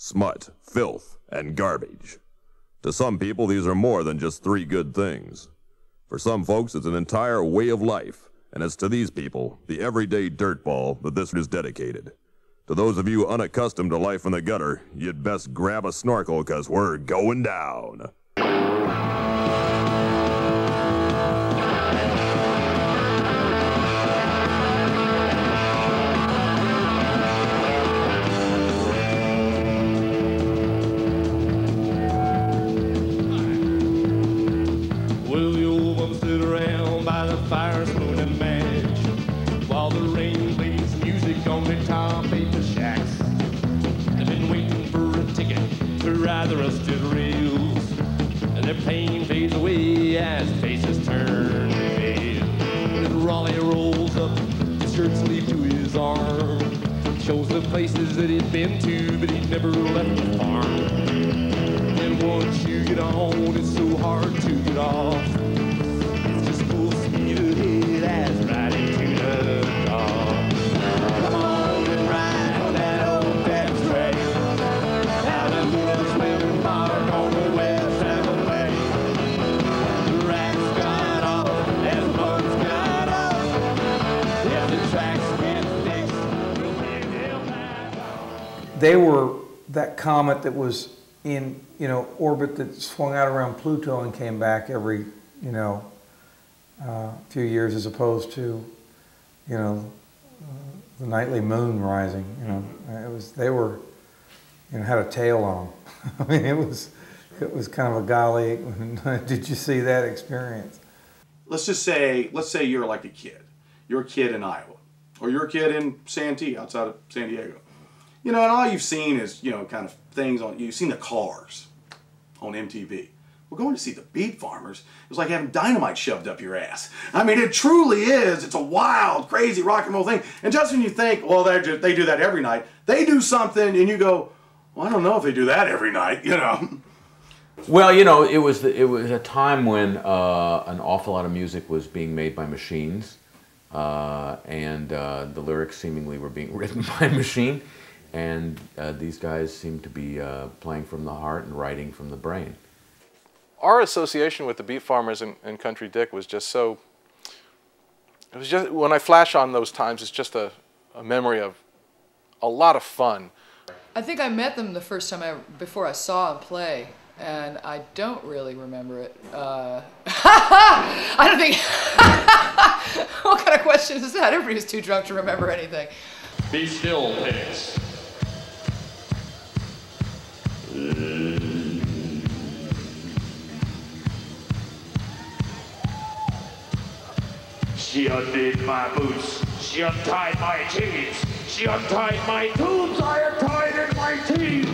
smut, filth, and garbage. To some people, these are more than just three good things. For some folks, it's an entire way of life, and it's to these people, the everyday dirtball, that this is dedicated. To those of you unaccustomed to life in the gutter, you'd best grab a snorkel, 'cause we're going down. Fire, spoon, and match, while the rain plays music on the top of the shacks. They've been waiting for a ticket to ride the rusted rails, and their pain fades away as faces turn pale. When Rolle rolls up, his shirt sleeve to his arm, shows the places that he'd been to, but he'd never left the farm. And once you get on, it's so hard to get off. They were that comet that was in, orbit that swung out around Pluto and came back every, few years, as opposed to, the nightly moon rising. They were, had a tail on them. I mean, it was kind of a golly. Did you see that experience? Let's say you're like a kid. You're a kid in Iowa, or you're a kid in Santee, outside of San Diego. And all you've seen is, kind of things on, you've seen the Cars on MTV. Well, going to see the Beat Farmers is like having dynamite shoved up your ass. I mean, it truly is. It's a wild, crazy rock and roll thing. And just when you think, well, they do that every night, they do something and you go, well, I don't know if they do that every night, Well, it was a time when an awful lot of music was being made by machines, and the lyrics seemingly were being written by a machine. And these guys seem to be playing from the heart and writing from the brain. Our association with the Beat Farmers and Country Dick was just so, it was just, when I flash on those times, it's just a memory of a lot of fun. I think I met them the first time before I saw them play, and I don't really remember it. I don't think, what kind of question is that? Everybody's too drunk to remember anything. Be still, pigs. She undid my boots, she untied my jeans, she untied my tunes, I untied in my teeth.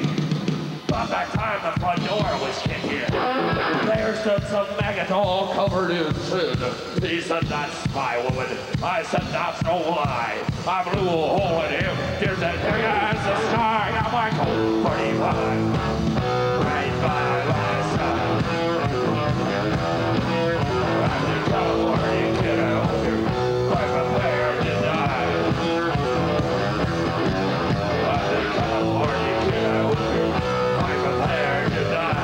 By that time the front door was kicked in, there stood some maggot all covered in sin. He said, that's my woman. I said, that's no lie. I blew a hole in him, did that big as the sky. I'm like, oh, 45, right by my side. I'm the California kid, I hope you're quite prepared to die. I'm the California kid, I hope you're quite prepared to die.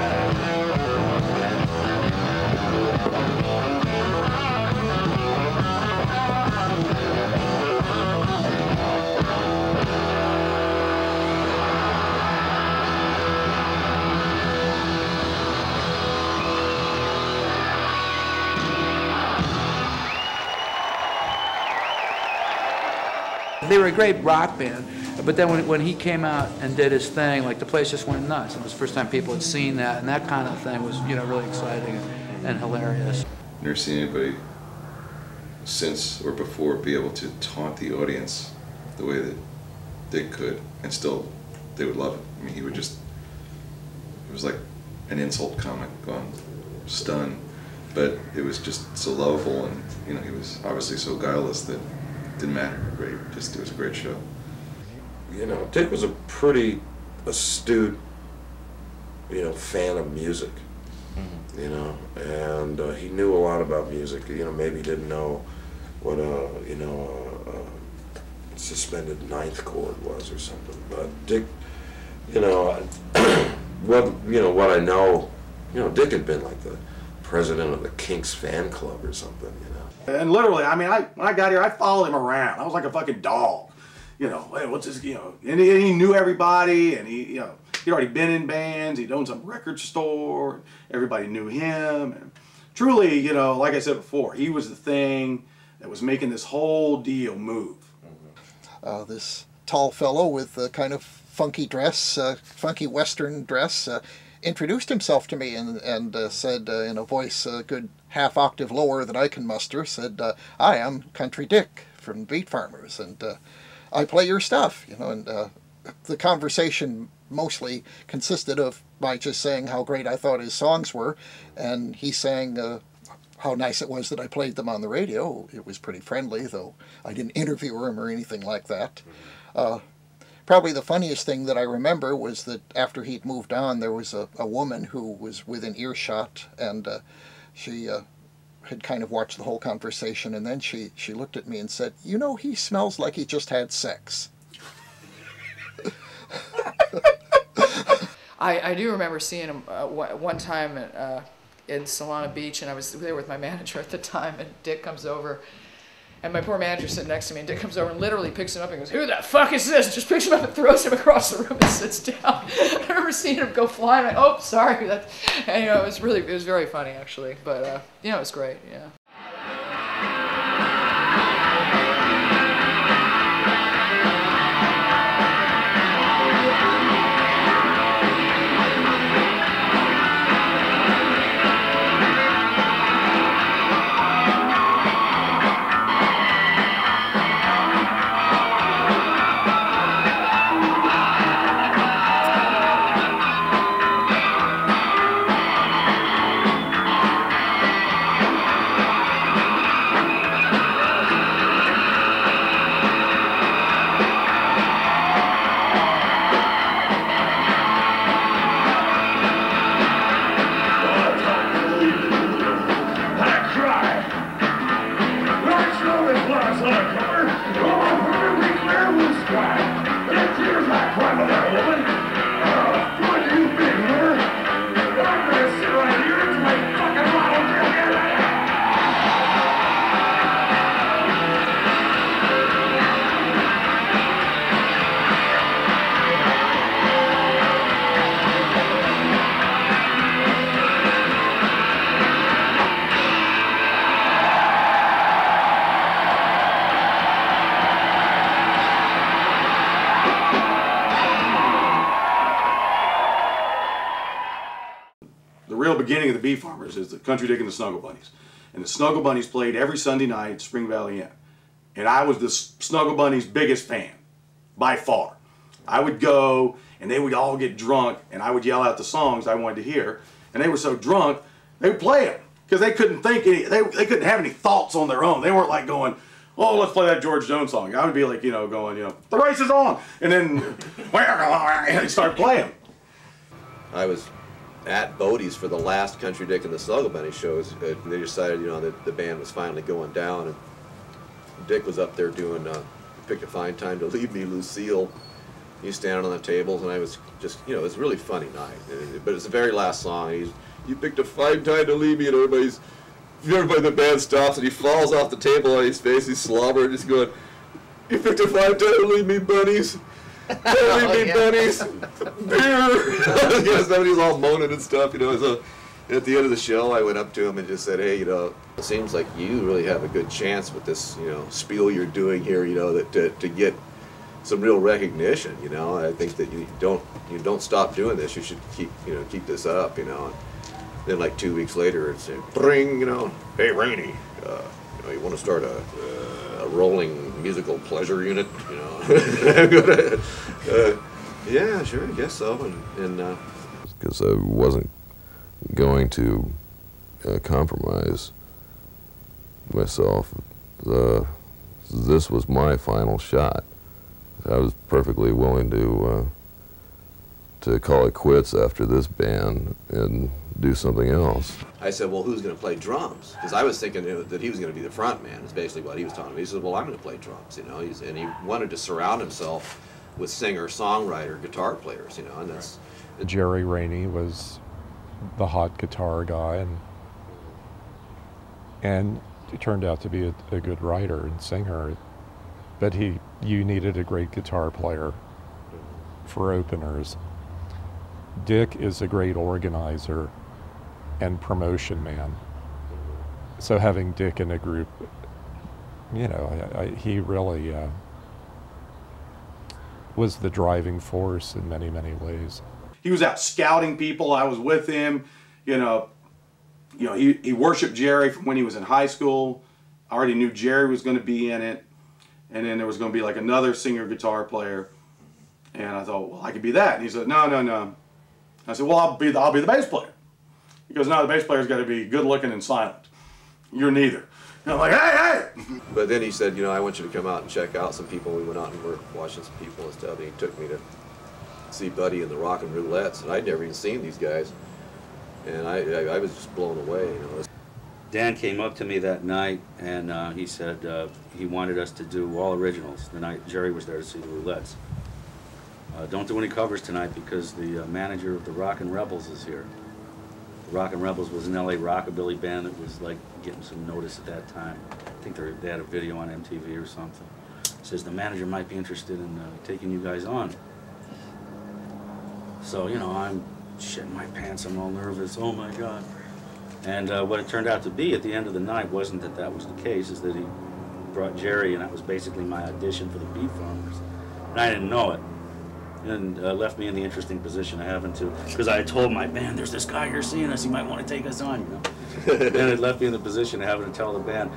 They were a great rock band, but then when he came out and did his thing, like the place just went nuts. It was the first time people had seen that, and that kind of thing was, really exciting and hilarious. Never seen anybody since or before be able to taunt the audience the way that Dick could, and still they would love it. I mean, he would just, it was like an insult comic gone stun, but it was just so lovable, and he was obviously so guileless that didn't matter. Great, it was a great show. Dick was a pretty astute, fan of music. And he knew a lot about music. Maybe didn't know what a suspended ninth chord was or something. But Dick you know, what I know, Dick had been like the president of the Kinks fan club or something, And literally, I mean, when I got here, I followed him around. I was like a fucking dog. Hey, what's his, and he knew everybody, and he'd already been in bands. He'd owned some record store. Everybody knew him. And truly, like I said before, he was the thing that was making this whole deal move. This tall fellow with a kind of funky dress, funky Western dress, introduced himself to me and said in a voice a good half octave lower than I can muster, said, "I am Country Dick from Beat Farmers, and I play your stuff," and the conversation mostly consisted of my just saying how great I thought his songs were, and he saying how nice it was that I played them on the radio. It was pretty friendly, though I didn't interview him or anything like that. Probably the funniest thing that I remember was that after he'd moved on, there was a woman who was within earshot, and she had kind of watched the whole conversation, and then she looked at me and said, "He smells like he just had sex." I do remember seeing him one time in Solana Beach, and I was there with my manager at the time, and Dick comes over, and my poor manager's sitting next to me, and Dick comes over and literally picks him up and goes, "Who the fuck is this?" Just picks him up and throws him across the room and sits down. I remember seeing him go flying. I'm like, "Oh, sorry." And, it was very funny actually, but it was great. Yeah. Beginning of the Beat Farmers is the Country Dick and the Snuggle Bunnies. And the Snuggle Bunnies played every Sunday night at Spring Valley Inn. And I was the Snuggle Bunnies' biggest fan, by far. I would go, and they would all get drunk, and I would yell out the songs I wanted to hear. And they were so drunk, they would play them. Because they couldn't think any, they couldn't have any thoughts on their own. They weren't like going, "Oh, let's play that George Jones song." I would be like, going, "The race is on." And then, and start playing. I was at Bodie's for the last Country Dick and the Snuggle Bunny shows. They decided, that the band was finally going down, and Dick was up there doing "Picked a Fine Time to Leave Me, Lucille." He's standing on the tables, and I was just, it was a really funny night. But it's the very last song. "You picked a fine time to leave me," and everybody in the band stops, and he falls off the table on his face. He's slobbering, just going, "You picked a fine time to leave me, bunnies. Leave me, bunnies. Beer." Somebody's all moaning and stuff, So at the end of the show, I went up to him and just said, "Hey, it seems like you really have a good chance with this, spiel you're doing here, that to get some real recognition. I think that you don't stop doing this. You should keep this up, And then like 2 weeks later, it's bring, "Hey, Raney, you want to start a rolling musical pleasure unit?" Yeah, sure, I guess so. And because I wasn't going to compromise myself. This was my final shot. I was perfectly willing to call it quits after this band and do something else. I said, "Well, who's going to play drums?" Because I was thinking that he was going to be the front man, is basically what he was telling me. He said, "Well, I'm going to play drums," and he wanted to surround himself with singer, songwriter, guitar players, you know, and that's. Jerry Raney was the hot guitar guy, and he turned out to be a good writer and singer, but you needed a great guitar player for openers. Dick is a great organizer and promotion man. So having Dick in a group, you know, he really was the driving force in many, many ways. He was out scouting people. I was with him. You know, he worshiped Jerry from when he was in high school. I already knew Jerry was going to be in it, and then there was going to be like another singer guitar player. And I thought, well, I could be that. And he said, no. I said, well, I'll be the bass player. He goes, no, the bass player's got to be good looking and silent. You're neither. And I'm like, hey! But then he said, you know, I want you to come out and check out some people. We went out and were watching some people and stuff. And he took me to see Buddy and the Rockin' Roulettes, and I'd never even seen these guys. And I was just blown away, you know. Dan came up to me that night, and he said he wanted us to do all originals the night Jerry was there to see the Roulettes. Don't do any covers tonight because the manager of the Rockin' Rebels is here. The Rockin' Rebels was an LA rockabilly band that was like getting some notice at that time. I think they had a video on MTV or something. Says the manager might be interested in taking you guys on. So, you know, I'm shitting my pants, I'm all nervous, oh my God. And what it turned out to be at the end of the night wasn't that was the case, is that he brought Jerry, and that was basically my audition for the Beat Farmers. And I didn't know it. And left me in the interesting position of having to, because I had told my band, there's this guy here seeing us, he might want to take us on, you know. And it left me in the position of having to tell the band,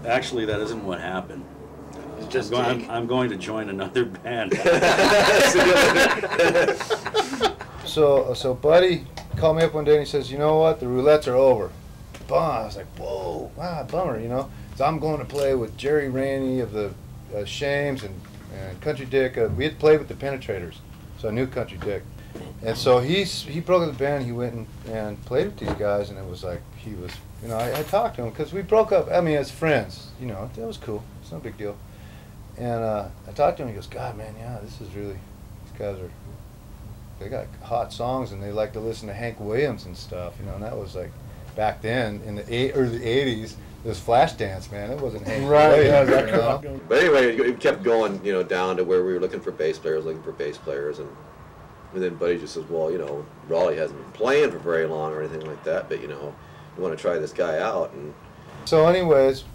actually that isn't what happened. I'm going to join another band. So Buddy called me up one day and he says, you know what, the Roulettes are over. I was like, whoa, wow, bummer, you know. So I'm going to play with Jerry Raney of the Shames and Country Dick. We had played with the Penetrators, so I knew Country Dick. And so he broke up the band. He went and played with these guys, and it was like he was, you know, I talked to him because we broke up. I mean, as friends, you know, that was cool. It's no big deal. And I talked to him. He goes, God, man, yeah, this is really, these guys they got hot songs, and they like to listen to Hank Williams and stuff, you know. And that was like back then in the early '80s. It was Flashdance, man. It wasn't Hank Williams. Yeah, you know? But anyway, it kept going, you know, down to where we were looking for bass players, and then Buddy just says, well, you know, Raleigh hasn't been playing for very long or anything like that, but, you know, you want to try this guy out. And so anyways,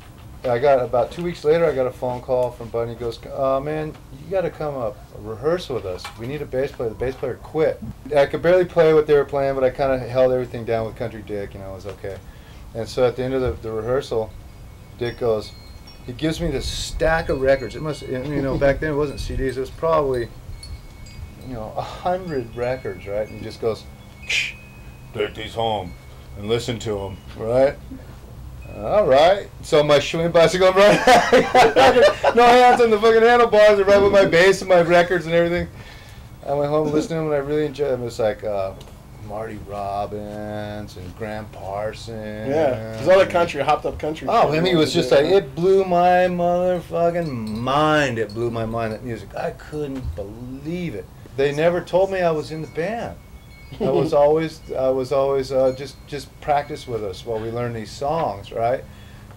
I got about 2 weeks later, I got a phone call from Buddy. He goes, man, you got to come up, rehearse with us. We need a bass player. The bass player quit. I could barely play what they were playing, but I kind of held everything down with Country Dick, you know, it was okay. And so at the end of the rehearsal, Dick goes, he gives me this stack of records. It must, you know, back then it wasn't CDs. It was probably, you know, 100 records, right? And he just goes, shh, take these home and listen to them, right? All right. So my swing bicycle, right? No hands on the fucking handlebars, right with my bass and my records and everything. I went home and listened to them, and I really enjoyed them. It was like Marty Robbins and Graham Parsons. Yeah, because all the country, hopped up country. Oh, I mean, it was just like, it blew my motherfucking mind. It blew my mind, that music. I couldn't believe it. They never told me I was in the band. I was always just practice with us while we learned these songs, right?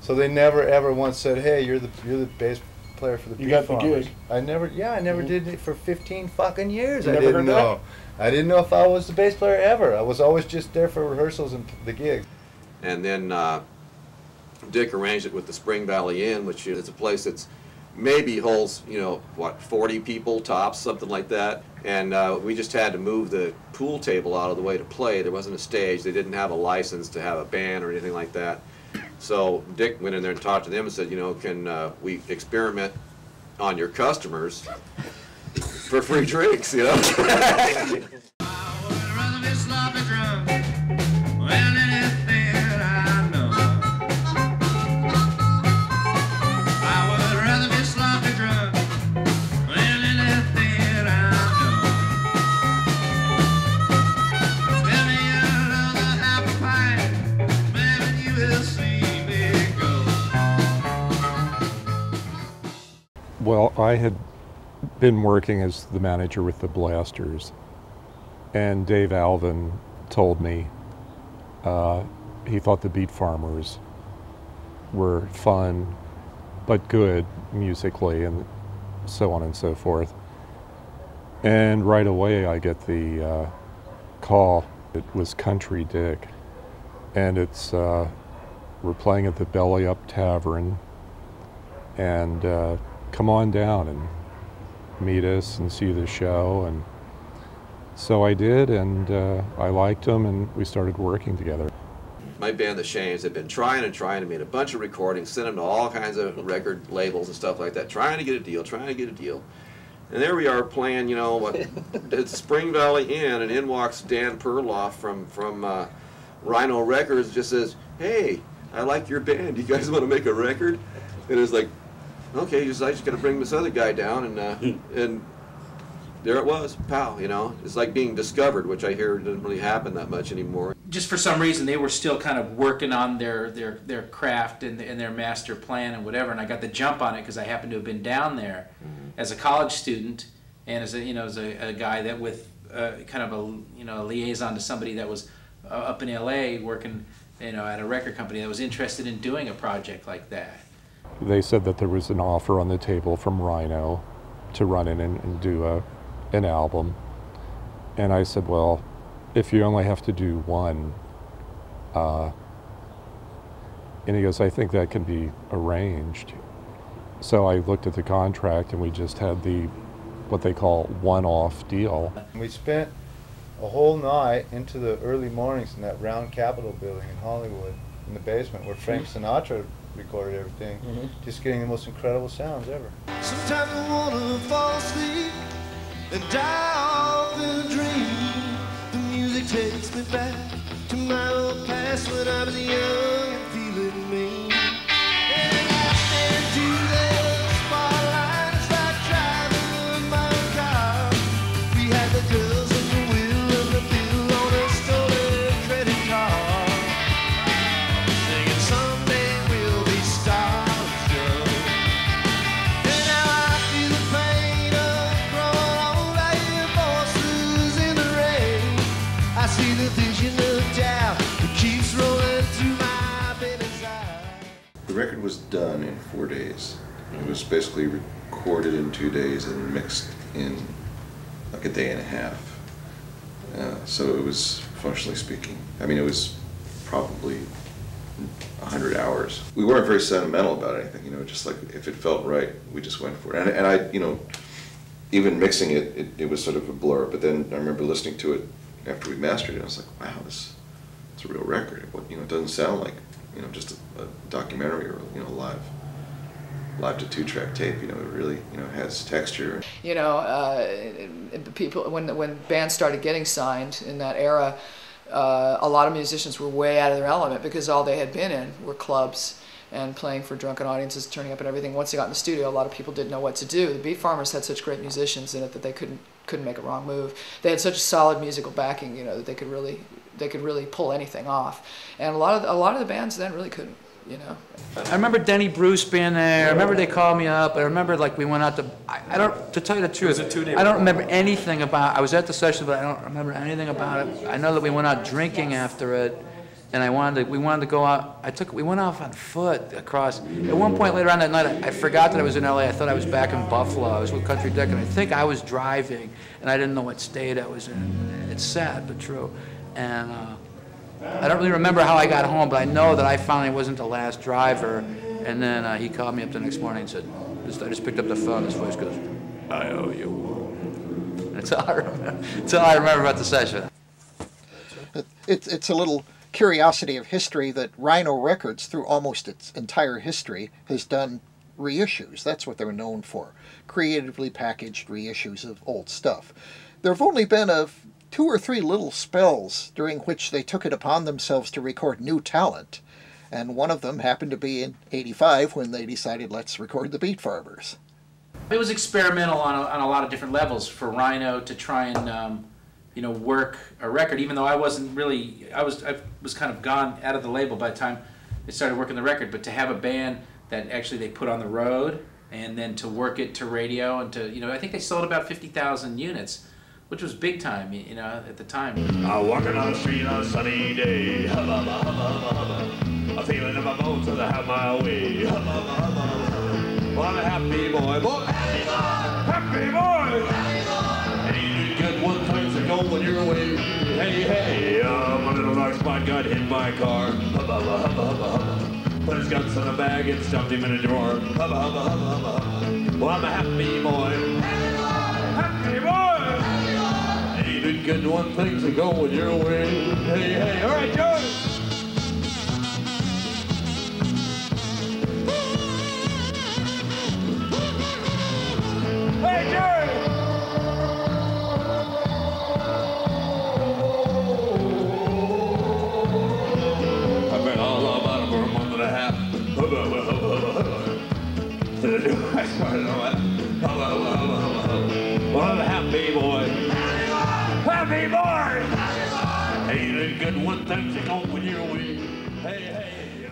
So they never ever once said, hey, you're the bass player for the Beat Farmers. You got the gig. I never did it for 15 fucking years. You I never didn't know. I didn't know if I was the bass player ever. I was always just there for rehearsals and the gig. And then Dick arranged it with the Spring Valley Inn, which is a place that's maybe holds, you know, what, 40 people tops, something like that. And we just had to move the pool table out of the way to play. There wasn't a stage. They didn't have a license to have a band or anything like that. So Dick went in there and talked to them and said, you know, can we experiment on your customers for free drinks, you know? Well, I had been working as the manager with the Blasters, and Dave Alvin told me he thought the Beat Farmers were fun but good musically, and so on and so forth. And right away I get the call. It was Country Dick, and it's we're playing at the Belly Up Tavern, and come on down and meet us and see the show. And so I did, and I liked them, and we started working together. My band, The Shames, had been trying and trying to make a bunch of recordings, send them to all kinds of record labels and stuff like that, trying to get a deal, And there we are playing, you know, at Spring Valley Inn, and in walks Dan Perloff from Rhino Records, just says, "Hey, I like your band. You guys want to make a record?" And it's like, okay, I just got to bring this other guy down, and there it was, pow, you know. It's like being discovered, which I hear doesn't really happen that much anymore. Just for some reason, they were still kind of working on their craft and their master plan and whatever, and I got the jump on it because I happened to have been down there as a college student and as a guy that with kind of a liaison to somebody that was up in LA working at a record company that was interested in doing a project like that. They said that there was an offer on the table from Rhino to run in and do an album, and I said, well, if you only have to do one, and he goes, I think that can be arranged. So I looked at the contract, and we just had what they call one-off deal. We spent a whole night into the early mornings in that round Capitol building in Hollywood, in the basement where Frank Sinatra recorded everything, just getting the most incredible sounds ever. Sometimes I want to fall asleep and die off in a dream. The music takes me back to my old past when I was young and feeling mean. And I stand to the spotlight, it's like driving my own car. We had the girls in the wheel and the bill on a stolen credit card, singing someday we'll be stars, Joe. And now I feel the pain of growing old. I hear voices in the rain. I see the vision of doubt that keeps rolling through my baby's eyes. The record was done in 4 days. It was basically recorded in 2 days and mixed in like a day and a half. So it was, functionally speaking, I mean, it was probably 100 hours. We weren't very sentimental about anything, you know, just like if it felt right, we just went for it. And I, you know, even mixing it was sort of a blur, but then I remember listening to it after we mastered it, and I was like, wow, it's a real record. It doesn't sound like, you know, just a documentary or, you know, live to 2-track tape. You know, it really, you know, has texture. You know, people when bands started getting signed in that era, a lot of musicians were way out of their element because all they had been in were clubs and playing for drunken audiences, turning up and everything. Once they got in the studio, a lot of people didn't know what to do. The Beat Farmers had such great musicians in it that they couldn't make a wrong move. They had such a solid musical backing, you know, that they could really pull anything off. And a lot of the bands then really couldn't, you know. I remember Denny Bruce being there. I remember they called me up. I remember like we went out to. I don't, to tell you the truth, I don't remember anything about. I was at the session, but I don't remember anything about it. I know that we went out drinking after it, and we wanted to go out. We went off on foot across. At one point later on that night, I forgot that I was in LA. I thought I was back in Buffalo. I was with Country Dick, and I think I was driving, and I didn't know what state I was in. It's sad but true, and. I don't really remember how I got home, but I know that I finally wasn't the last driver. And then he called me up the next morning and said, I just picked up the phone, his voice goes, I owe you. That's all I remember. That's all I remember about the session. It's a little curiosity of history that Rhino Records, through almost its entire history, has done reissues. That's what they're known for. Creatively packaged reissues of old stuff. There have only been 2 or 3 little spells during which they took it upon themselves to record new talent, and one of them happened to be in '85 when they decided, let's record the Beat Farmers. It was experimental on a lot of different levels for Rhino to try and you know, work a record, even though I wasn't really, I was kind of gone out of the label by the time they started working the record, but to have a band that actually they put on the road and then to work it to radio and to, you know, I think they sold about 50,000 units, which was big time, you know, at the time. Walking on the street on a sunny day, hubba, hubba, hubba, hubba. A feeling in my bones as I have my way, hubba, hubba, hubba, hubba. Well, I'm a happy boy, boy. Happy boy! Happy boy! Happy boy! Ain't it good one times to go when you're away? Hey, hey, my little dark spot got hit by a car, hubba, hubba, hubba, hubba, hubba. Put his guts in a bag and stuffed him in a drawer, hubba, hubba, hubba, hubba, hubba. Well, I'm a happy boy. Happy boy! Happy boy! Ain't it good one things to go when you're away? Hey, hey, all right, Joe! Hey, Jerry! I've been all about it for a month and a half. I started on that. Well, I'm a happy boy. Happy boy! Ain't it good one thing to go when you're away? Hey, hey.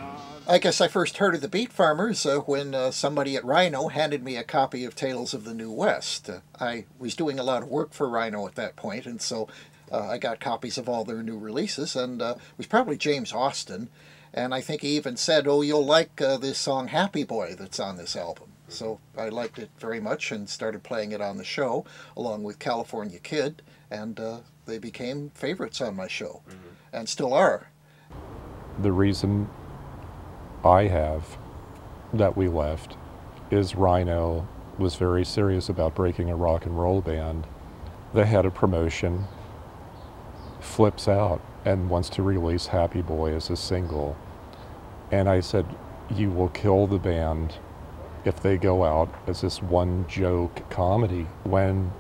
I guess I first heard of the Beat Farmers when somebody at Rhino handed me a copy of Tales of the New West. I was doing a lot of work for Rhino at that point, and so I got copies of all their new releases, and it was probably James Austin, and I think he even said, oh, you'll like this song Happy Boy that's on this album. So I liked it very much and started playing it on the show, along with California Kid, and they became favorites on my show, and still are. The reason I have that we left is Rhino was very serious about breaking a rock and roll band. The head of promotion flips out and wants to release Happy Boy as a single. And I said, you will kill the band if they go out as this one joke comedy when,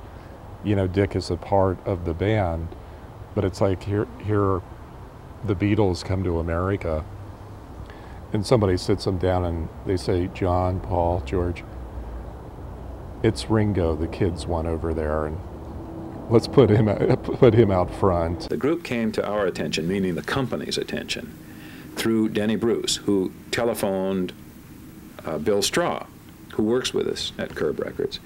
you know, Dick is a part of the band. But it's like here the Beatles come to America and somebody sits them down and they say, John, Paul, George, it's Ringo, the kid's one over there, and let's put him out front. The group came to our attention, meaning the company's attention, through Denny Bruce, who telephoned Bill Straw, who works with us at Curb Records,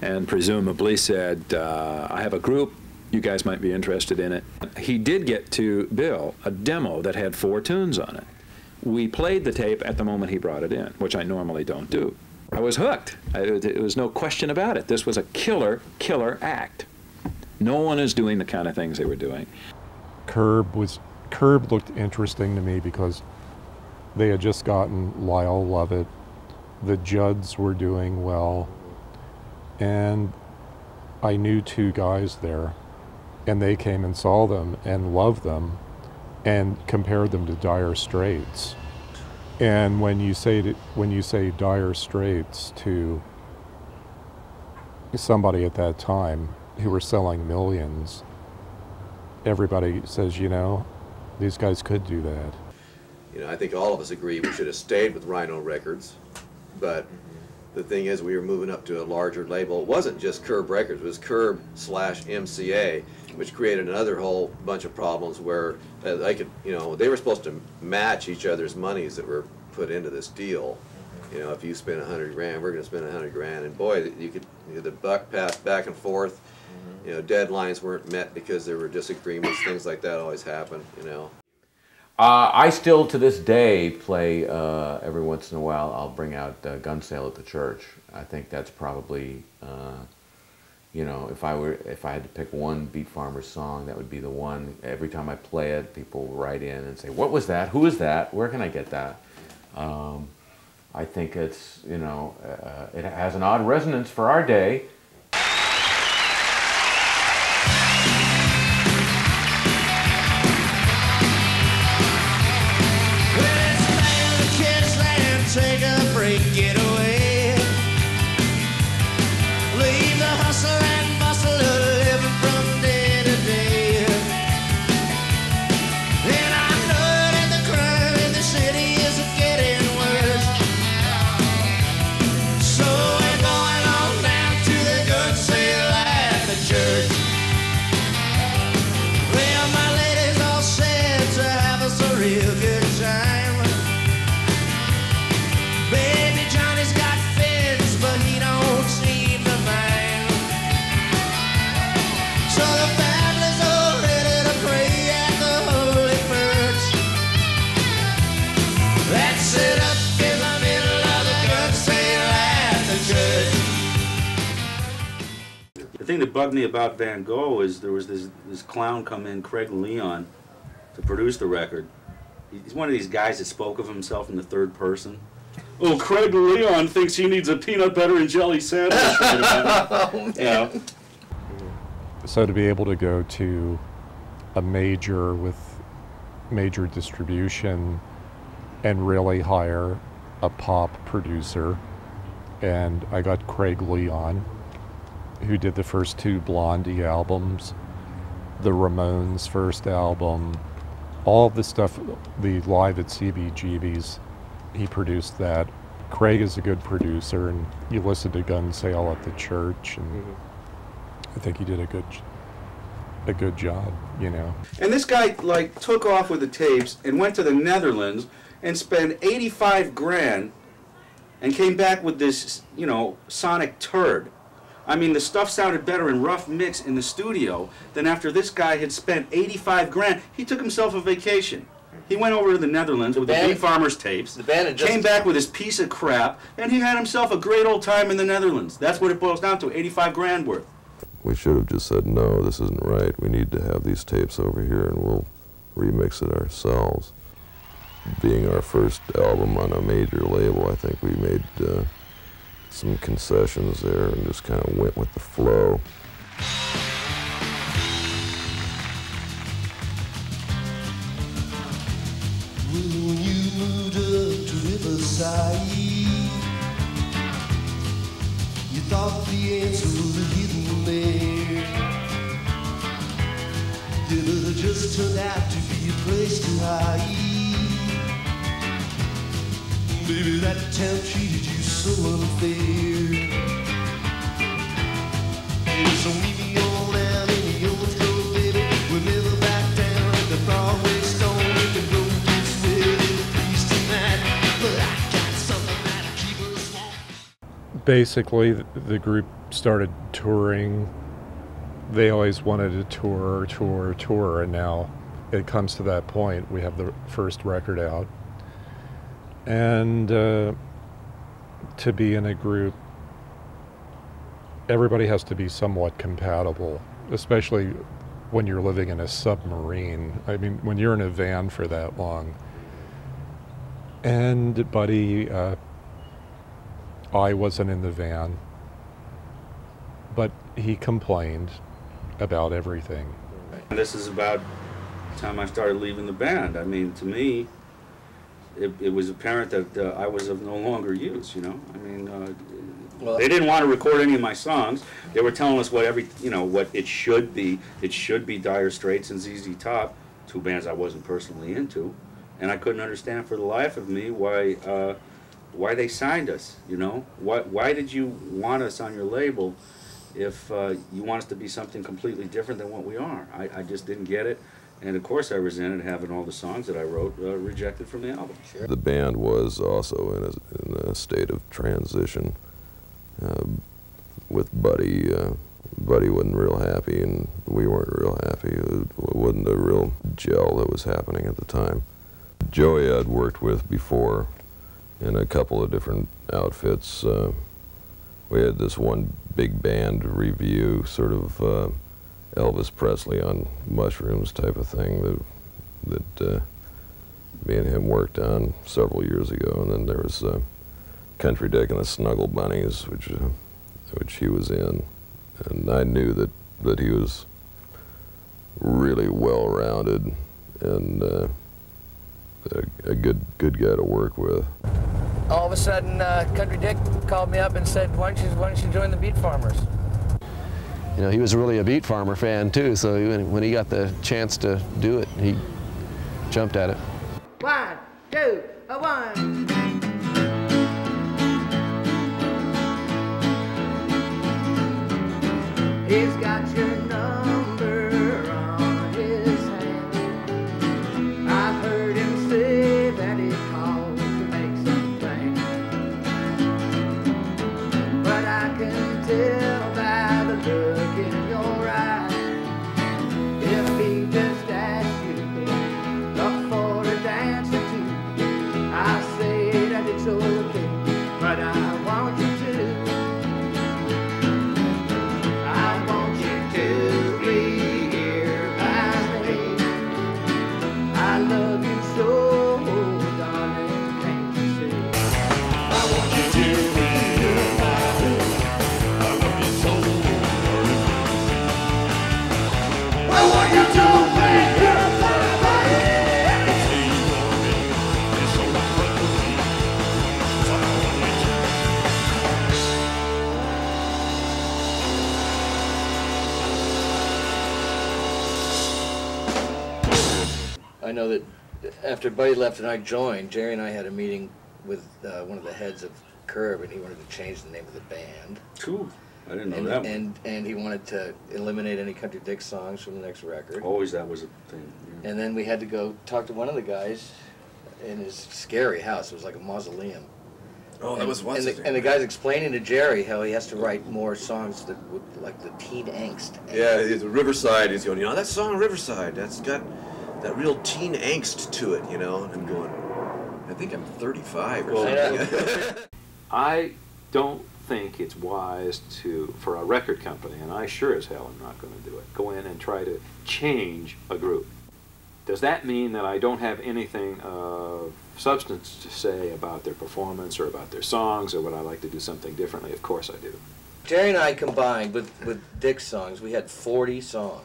and presumably said, I have a group, you guys might be interested in it. He did get to Bill a demo that had 4 tunes on it. We played the tape at the moment he brought it in, which I normally don't do. I was hooked. There was no question about it. This was a killer act. No one is doing the kind of things they were doing. Curb looked interesting to me because they had just gotten Lyle Lovett. The Judds were doing well. And I knew 2 guys there. And they came and saw them and loved them and compared them to Dire Straits. And when you say Dire Straits to somebody at that time who were selling millions, everybody says, you know, these guys could do that. You know, I think all of us agree we should have stayed with Rhino Records, but the thing is we were moving up to a larger label. It wasn't just Curb Records, it was Curb/MCA, which created another whole bunch of problems where they could, you know, they were supposed to match each other's monies that were put into this deal. You know, if you spend 100 grand, we're going to spend 100 grand, and boy, you could, you know, the buck passed back and forth. You know, deadlines weren't met because there were disagreements. Things like that always happen. You know. I still, to this day, play every once in a while. I'll bring out Gun Sale at the Church. I think that's probably, you know, if I had to pick one Beat Farmers song, that would be the one. Every time I play it, people write in and say, "What was that? Who is that? Where can I get that?" I think it's, you know, it has an odd resonance for our day. Take a break, get away. Leave the hustle and bustle of living from day to day. And I know that the crime in the city is getting worse. So we're going on down to the that bugged me about Van Gogh is there was this clown come in, Craig Leon, to produce the record. He's one of these guys that spoke of himself in the third person. Oh, Craig Leon thinks he needs a peanut butter and jelly sandwich. Oh, yeah. So to be able to go to a major with major distribution and really hire a pop producer, and I got Craig Leon, who did the first 2 Blondie albums, the Ramones' first album, all the stuff, the Live at CBGB's, he produced that. Craig is a good producer, and you listen to Gun Sale at the Church, and I think he did a good job, you know. And this guy like took off with the tapes and went to the Netherlands and spent 85 grand and came back with this, you know, sonic turd. I mean, the stuff sounded better in rough mix in the studio than after this guy had spent 85 grand. He took himself a vacation. He went over to the Netherlands with the Beat Farmers tapes, came back with his piece of crap, and he had himself a great old time in the Netherlands. That's what it boils down to, 85 grand worth. We should have just said, no, this isn't right. We need to have these tapes over here, and we'll remix it ourselves. Being our first album on a major label, I think we made some concessions there and just kind of went with the flow. When you moved up to Riverside, you thought the answer was hidden there. Yeah, but it just turned out to be a place to hide. Baby, that town treated you so unfair. Baby, so meet me on down in the Young's Grove, baby. We'll never back down at the Broadway Stone. We can go get sweaty in the breeze tonight. But I got something that'll keep us warm. Basically, the group started touring. They always wanted to tour, and now it comes to that point. We have the first record out. And to be in a group, everybody has to be somewhat compatible, especially when you're living in a submarine. I mean, when you're in a van for that long. And Buddy, I wasn't in the van, but he complained about everything. And this is about the time I started leaving the band. I mean, to me, it was apparent that I was of no longer use, you know. I mean, they didn't want to record any of my songs. They were telling us what what it should be. It should be Dire Straits and ZZ Top, 2 bands I wasn't personally into, and I couldn't understand for the life of me why they signed us. You know, why did you want us on your label if you want us to be something completely different than what we are? I just didn't get it. And of course I resented having all the songs that I wrote rejected from the album. The band was also in a state of transition with Buddy. Buddy wasn't real happy, and we weren't real happy. It wasn't a real gel that was happening at the time. Joey I'd worked with before in a couple of different outfits. We had this one big band review, sort of Elvis Presley on mushrooms type of thing that me and him worked on several years ago. And then there was Country Dick and the Snuggle Bunnies, which he was in, and I knew that he was really well-rounded and a good guy to work with. All of a sudden, Country Dick called me up and said, "Why don't you join the Beat Farmers?" You know, he was really a Beat Farmer fan too, so when he got the chance to do it, he jumped at it. 1, 2, 1. He's got your number on his hand. I've heard him say that he called to make some plans, but I can tell by the look in your eyes, if he just asked you up for a dance or two, I say that it's okay, but I want you to. I want you I know that after Buddy left and I joined, Jerry and I had a meeting with one of the heads of Curb, and he wanted to change the name of the band. Cool. I didn't know that one. And he wanted to eliminate any Country Dick songs from the next record. Always that was a thing. Yeah. And then we had to go talk to one of the guys in his scary house. It was like a mausoleum. Oh, that was once. And the guy's explaining to Jerry how he has to write more songs that would, like the teen angst. Yeah, it's Riverside. He's going, that song Riverside, that's got that real teen angst to it, And I'm going, I think I'm 35 or something. I don't think it's wise for a record company, and I sure as hell am not going to do it, go in and try to change a group. Does that mean that I don't have anything of substance to say about their performance or about their songs, or would I like to do something differently? Of course I do. Jerry and I combined with Dick's songs, we had 40 songs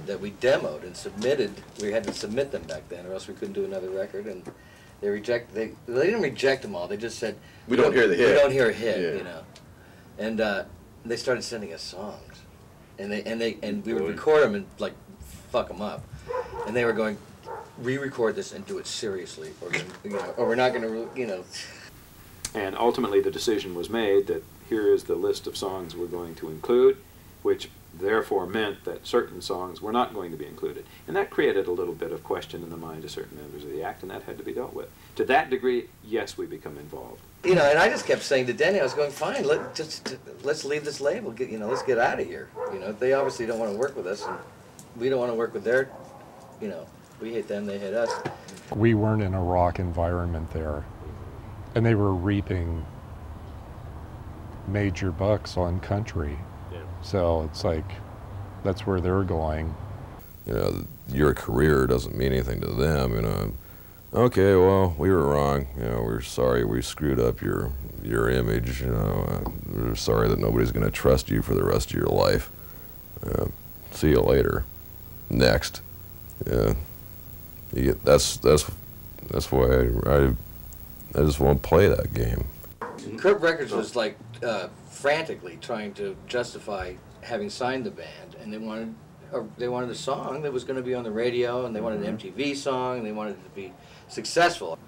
that we demoed and submitted. We had to submit them back then, or else we couldn't do another record. And they didn't reject them all. They just said, we don't hear the hit. We don't hear a hit, And they started sending us songs, and we would record them and like fuck them up, and they were going, re-record this and do it seriously, or we're not going to, And ultimately the decision was made that here is the list of songs we're going to include, which therefore meant that certain songs were not going to be included. And that created a little bit of question in the minds of certain members of the act, and that had to be dealt with. To that degree, yes, we become involved. And I just kept saying to Denny, I was going, fine, let's leave this label, let's get out of here. They obviously don't want to work with us, and we don't want to work with their, we hate them, they hate us. We weren't in a rock environment there, and they were reaping major bucks on country. Yeah. So it's like, that's where they're going. Your career doesn't mean anything to them, Okay, well, we were wrong. We're sorry we screwed up your image. We're sorry that nobody's going to trust you for the rest of your life. See you later. Next. That's why I just won't play that game. Curb Records was like frantically trying to justify having signed the band, and they wanted a song that was going to be on the radio, and they wanted an MTV song, and they wanted it to be successful.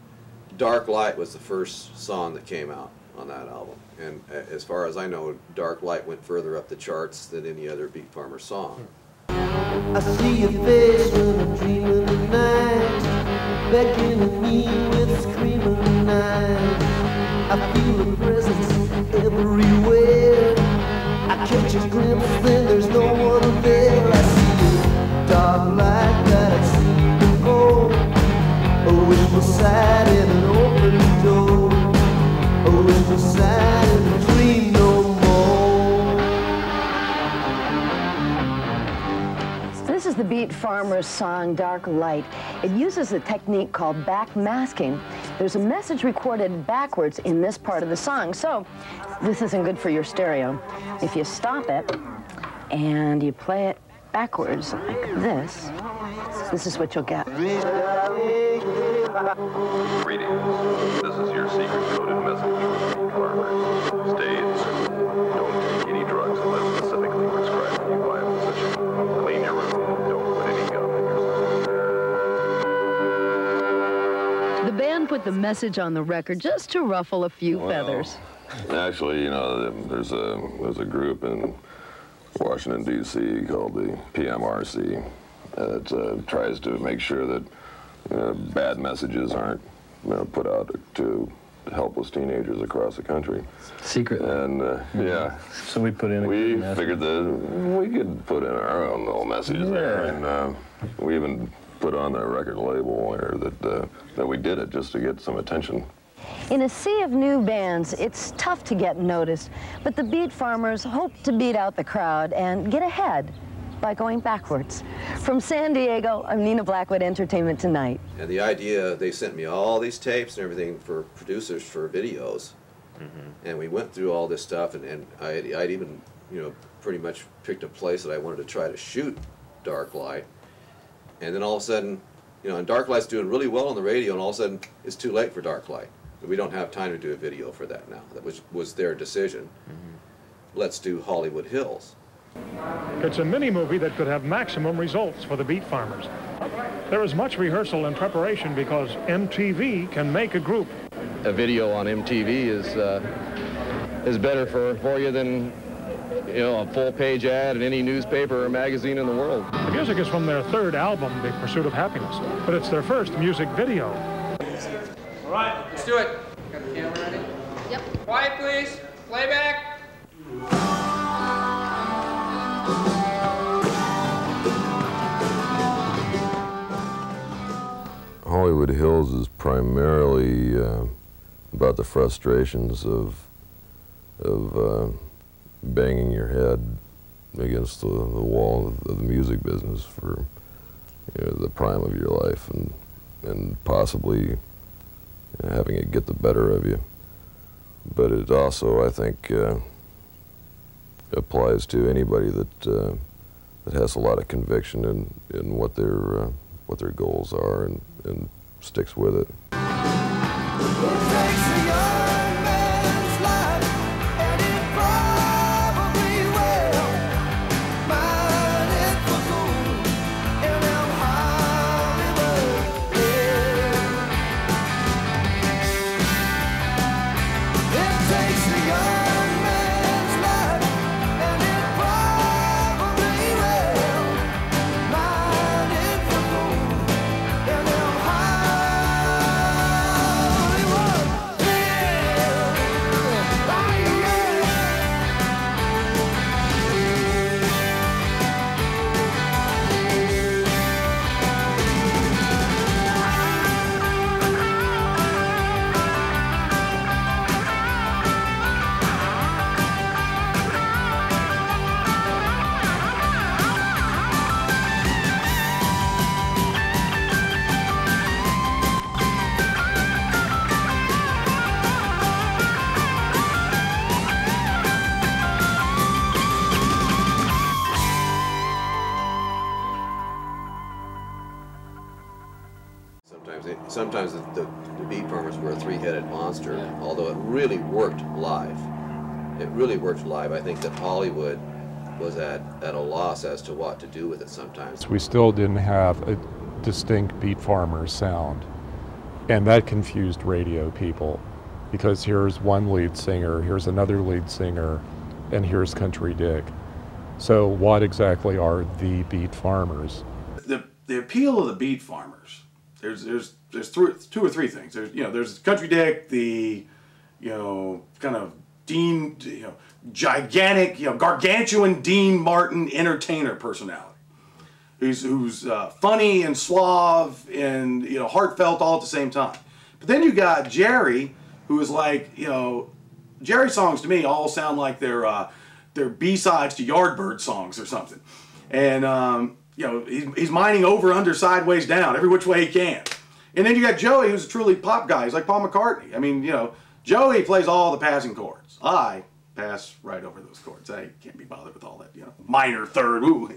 Dark Light was the first song that came out on that album, and as far as I know, Dark Light went further up the charts than any other Beat Farmer song. I see your face when I'm dreaming at night, beckoning me with screaming night. I feel a presence everywhere. I catch a glimpse, then there's no one there. I see a dark light that I see to go. A window side and an open door. A window side and a dream no more. This is the Beat Farmers song, Dark Light. It uses a technique called backmasking. There's a message recorded backwards in this part of the song, so this isn't good for your stereo. If you stop it and you play it backwards like this is what you'll get. Greetings. This is your secret coded message from Beat Farmers. States, don't take any drugs unless specifically prescribed for you by a physician. Clean your room. Don't put any gum in your system. The band put the message on the record just to ruffle a few feathers. Actually, there's a group in Washington, D.C. called the PMRC that tries to make sure that bad messages aren't put out to helpless teenagers across the country. Secret. And, yeah. So we put in We figured that we could put in our own little message there. And we even put on the record label there that we did it just to get some attention. In a sea of new bands, it's tough to get noticed, but the Beat Farmers hope to beat out the crowd and get ahead by going backwards. From San Diego, I'm Nina Blackwood, Entertainment Tonight. And the idea, they sent me all these tapes and everything for producers for videos. And we went through all this stuff, and I'd even, pretty much picked a place that I wanted to try to shoot Dark Light. And then all of a sudden, and Dark Light's doing really well on the radio, and all of a sudden, it's too late for Dark Light. We don't have time to do a video for that now. That was their decision. Let's do Hollywood Hills. It's a mini-movie that could have maximum results for the Beat Farmers. There is much rehearsal and preparation because MTV can make a group. A video on MTV is better for you than, you know, a full-page ad in any newspaper or magazine in the world. The music is from their third album, The Pursuit of Happiness, but it's their first music video. All right, let's do it. Got the camera ready? Yep. Quiet, please. Playback. Hollywood Hills is primarily about the frustrations of banging your head against the wall of the music business for, you know, the prime of your life, and possibly, you know, having it get the better of you. But it also, I think, applies to anybody that has a lot of conviction in what their goals are and sticks with it. Sometimes the Beat Farmers were a three-headed monster, although it really worked live. It really worked live. I think that Hollywood was at a loss as to what to do with it sometimes. We still didn't have a distinct Beat Farmers sound, and that confused radio people, because here's one lead singer, here's another lead singer, and here's Country Dick. So what exactly are the Beat Farmers? The appeal of the Beat Farmers, there's two or three things. There's Country Dick, the, kind of Dean, gigantic, gargantuan Dean Martin entertainer personality, who's funny and suave and heartfelt all at the same time. But then you got Jerry, who is like, Jerry songs to me all sound like they're B-sides to Yardbird songs or something, and he's mining over, under, sideways, down, every which way he can. And then you got Joey, who's a truly pop guy. He's like Paul McCartney. I mean, Joey plays all the passing chords. I pass right over those chords. I can't be bothered with all that, minor, third, ooh.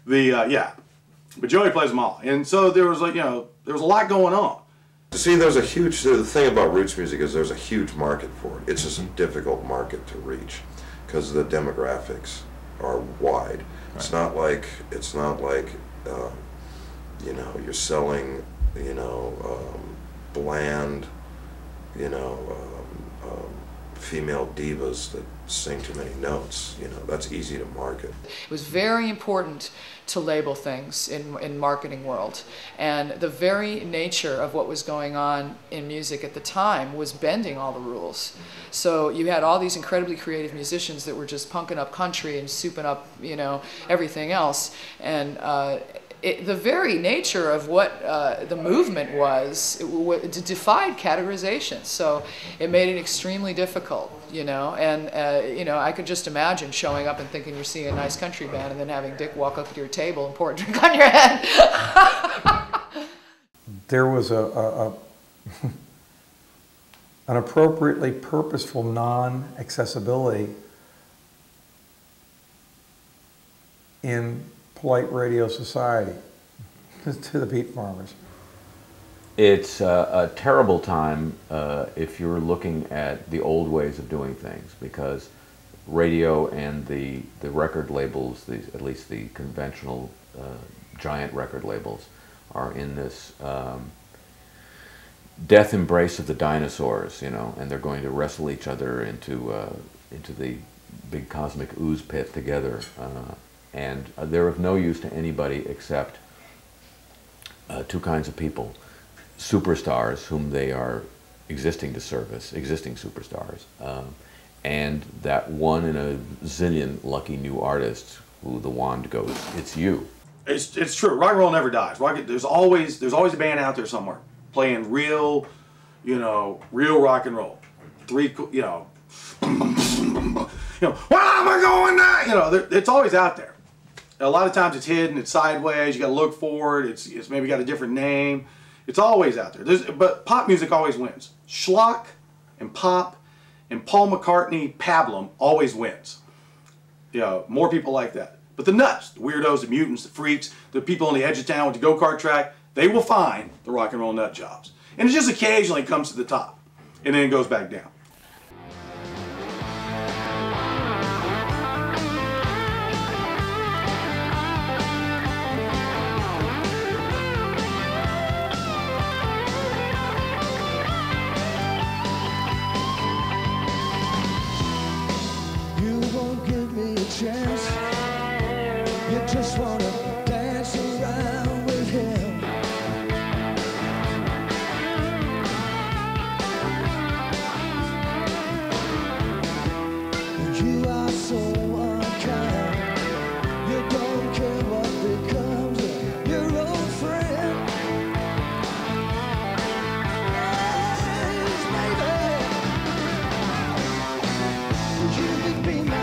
But Joey plays them all. And so there was there was a lot going on. See, the thing about roots music is there's a huge market for it. It's just a difficult market to reach because the demographics are wide. Right. It's not like you're selling bland, female divas that sing too many notes. That's easy to market. It was very important to label things in marketing world, and the very nature of what was going on in music at the time was bending all the rules. So you had all these incredibly creative musicians that were just punking up country and souping up everything else, and the very nature of what the movement was, it defied categorization. So it made it extremely difficult, and I could just imagine showing up and thinking you're seeing a nice country band and then having Dick walk up to your table and pour a drink on your head. There was an appropriately purposeful non-accessibility in polite radio society to the Beat Farmers. It's a terrible time if you're looking at the old ways of doing things, because radio and the record labels, at least the conventional giant record labels, are in this death embrace of the dinosaurs, you know, and they're going to wrestle each other into the big cosmic ooze pit together. And they're of no use to anybody except two kinds of people: superstars, whom they are existing to service, existing superstars, and that one in a zillion lucky new artists who the wand goes, it's you. It's true. Rock and roll never dies. There's always a band out there somewhere playing real, real rock and roll. Where am I going now? It's always out there. A lot of times it's hidden, it's sideways, you got to look for it, it's maybe got a different name. It's always out there. But pop music always wins. Schlock and pop and Paul McCartney, pablum always wins. More people like that. But the nuts, the weirdos, the mutants, the freaks, the people on the edge of town with the go-kart track, they will find the rock and roll nut jobs. And it just occasionally comes to the top, and then it goes back down. Chance. You just wanna dance around with him. You are so unkind. You don't care what becomes of your old friend. Yes, baby, you could be my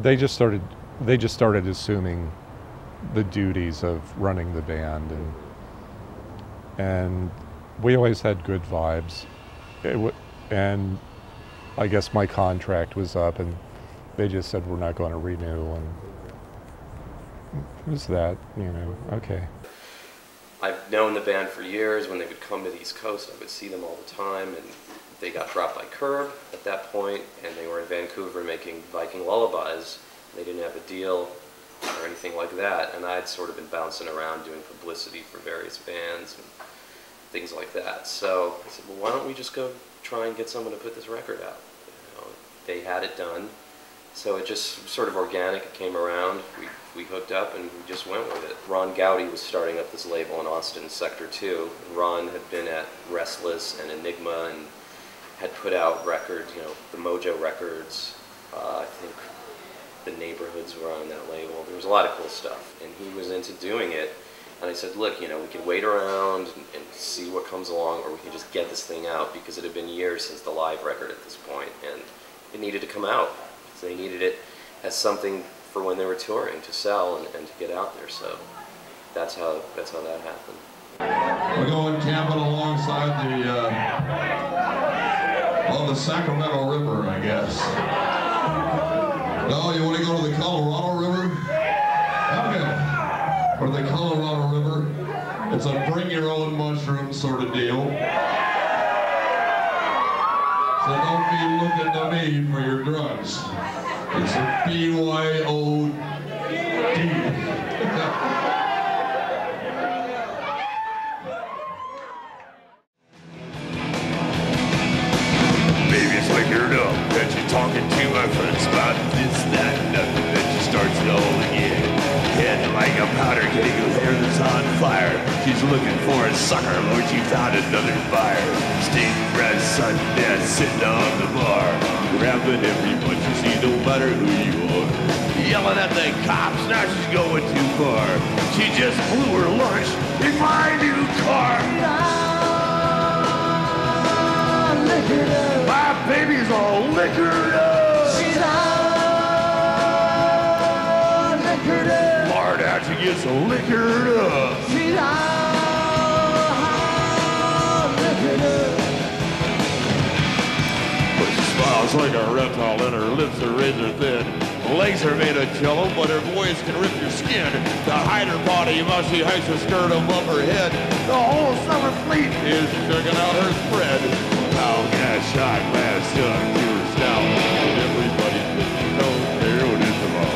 They just started assuming the duties of running the band, and we always had good vibes. And I guess my contract was up, and they just said we're not going to renew, and it was that, okay. I've known the band for years. When they would come to the East Coast, I would see them all the time, and they got dropped by Curb at that point, and they were in Vancouver making Viking lullabies. They didn't have a deal or anything like that, and I'd sort of been bouncing around doing publicity for various bands and things like that. So I said, well, why don't we just go try and get someone to put this record out? They had it done, so it just sort of organic. It came around. We hooked up and we just went with it. Ron Gowdy was starting up this label in Austin, Sector 2. Ron had been at Restless and Enigma and had put out records, the Mojo records. I think the Neighborhoods were on that label. There was a lot of cool stuff, and he was into doing it. And I said, look, we can wait around and see what comes along, or we can just get this thing out, because it had been years since the live record at this point, and it needed to come out. So they needed it as something for when they were touring, to sell and to get out there. So that's how that happened. We're going camping alongside the Sacramento River, I guess. No, you want to go to the Colorado River? Okay. Or the Colorado River. It's a bring your own mushroom sort of deal. So don't be looking to me for your drugs. It's a BYOD. Baby's liquored up, that you're talking to my friends about this, that, and nothing, that she starts it all again. Head like a powder keg with hair that's on fire. She's looking for a sucker, Lord, she found another fire. Stained bread, sudden death, sitting on the bar. Grabbing every bunch you see, nobody matter who you are. Yelling at the cops, now she's going too far. She just blew her lunch in my new car. My baby's all liquored up. She's all liquored up. Lord, out she gets so liquored up. She's all liquored up. But she smiles like a reptile and her lips are razor thin. Legs are made of jello, but her voice can rip your skin. To hide her body, mushy hikes her skirt above her head. The whole summer fleet is checking out her spread. Now gas shot, glass jug, pure stout. And everybody don't care what it's about.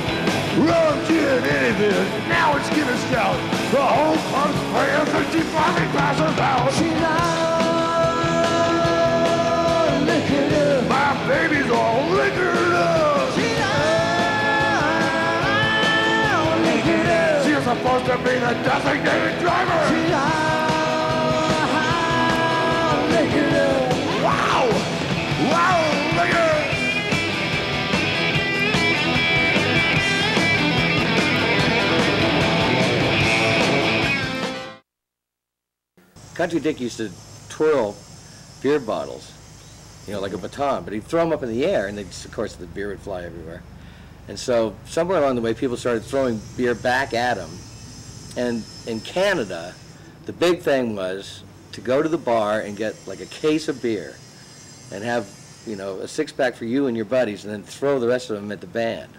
Rum, gin, anything, now it's Guinness Stout. The whole club's praying that she finally passes out. She's all liquored up. My baby's all liquored up. She's all liquored up. She's supposed to be the designated driver. She's all liquored up. Wow! Wow, liquor! Country Dick used to twirl beer bottles, you know, like a baton, but he'd throw them up in the air, and of course the beer would fly everywhere. And so somewhere along the way, people started throwing beer back at him. And in Canada, the big thing was to go to the bar and get like a case of beer and have, you know, a six-pack for you and your buddies, and then throw the rest of them at the band.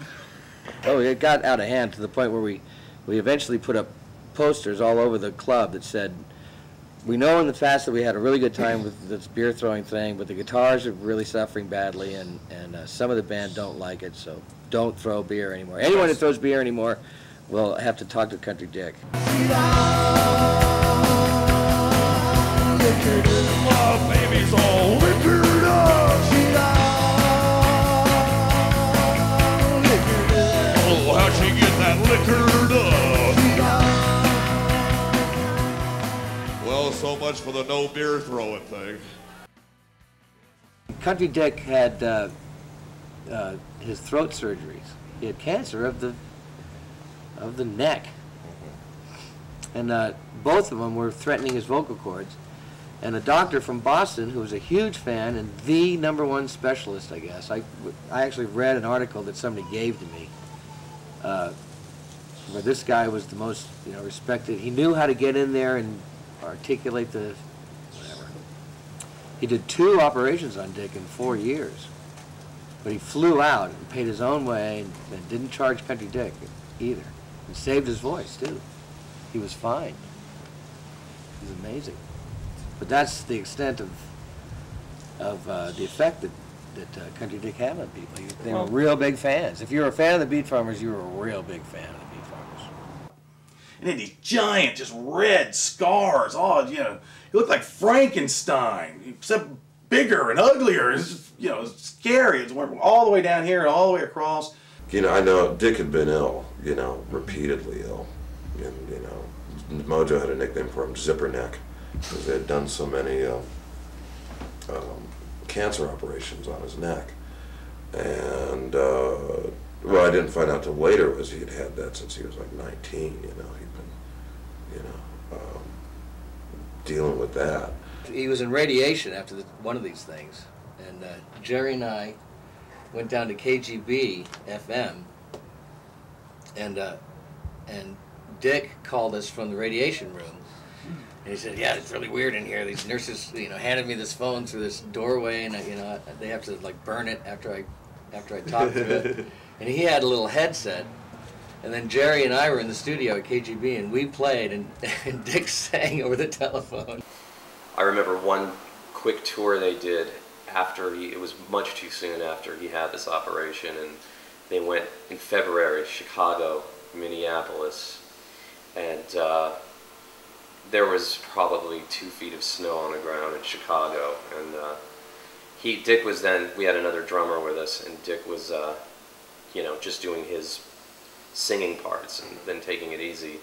Oh, it got out of hand to the point where we eventually put up posters all over the club that said, "We know in the past that we had a really good time with this beer throwing thing, but the guitars are really suffering badly, and some of the band don't like it, so don't throw beer anymore. Anyone who throws beer anymore will have to talk to Country Dick." My baby's all liquored up. Oh, how'd she get that liquored up? Well, so much for the no beer throwing thing. Country Dick had his throat surgeries. He had cancer of the neck, and both of them were threatening his vocal cords. And a doctor from Boston, who was a huge fan and the #1 specialist, I guess. I actually read an article that somebody gave to me, where this guy was the most, you know, respected. He knew how to get in there and articulate the whatever. He did 2 operations on Dick in 4 years, but he flew out and paid his own way and didn't charge Country Dick either, and saved his voice too. He was fine. He was amazing. But that's the extent of the effect that Country Dick had on people. They were real big fans. If you were a fan of the Beat Farmers, you were a real big fan of the Beat Farmers. And he had these giant, just red scars. Oh, you know, he looked like Frankenstein, except bigger and uglier. It's just, you know, it was scary. It went all the way down here and all the way across. You know, I know Dick had been ill, you know, repeatedly ill. And, you know, Mojo had a nickname for him, Zipperneck, because they had done so many cancer operations on his neck. And, well, I didn't find out till later was he had that since he was like 19, you know. He'd been, you know, dealing with that. He was in radiation after one of these things, and Jerry and I went down to KGB FM, and Dick called us from the radiation room, and he said, "Yeah, it's really weird in here. These nurses, you know, handed me this phone through this doorway, and you know, they have to like burn it after I talk to it." And he had a little headset, and then Jerry and I were in the studio at KGB, and we played, and Dick sang over the telephone. I remember one quick tour they did after it was much too soon after he had this operation, and they went in February, Chicago, Minneapolis, and there was probably 2 feet of snow on the ground in Chicago, and Dick was then, we had another drummer with us, and Dick was, you know, just doing his singing parts and then taking it easy.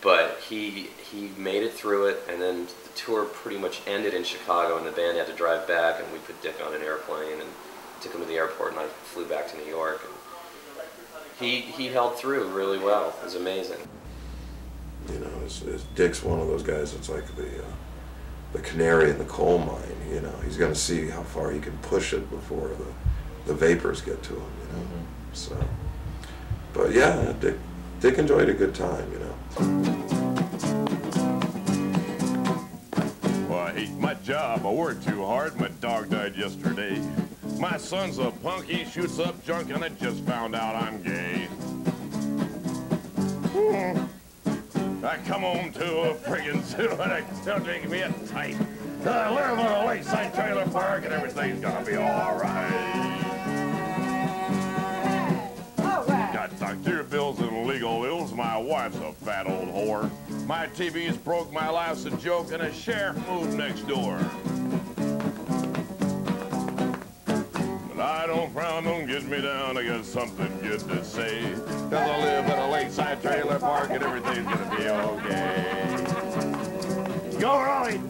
But he made it through it, and then the tour pretty much ended in Chicago, and the band had to drive back, and we put Dick on an airplane and took him to the airport, and I flew back to New York. And He held through really well. It was amazing. You know, Dick's one of those guys that's like the canary in the coal mine. You know, he's going to see how far he can push it before the vapors get to him. You know, so. But yeah, Dick enjoyed a good time. You know. Well, I hate my job. I work too hard. My dog died yesterday. My son's a punk. He shoots up junk, and I just found out I'm gay. I come home to a friggin' zoo, and I still drink me a tight. I live in a lakeside trailer park, and everything's gonna be all right. Got doctor bills and legal ills. My wife's a fat old whore. My TV's broke. My life's a joke, and a sheriff moved next door. I don't frown, don't get me down, I got something good to say. Cause I live in a lakeside trailer park and everything's gonna be okay. Go Raleigh!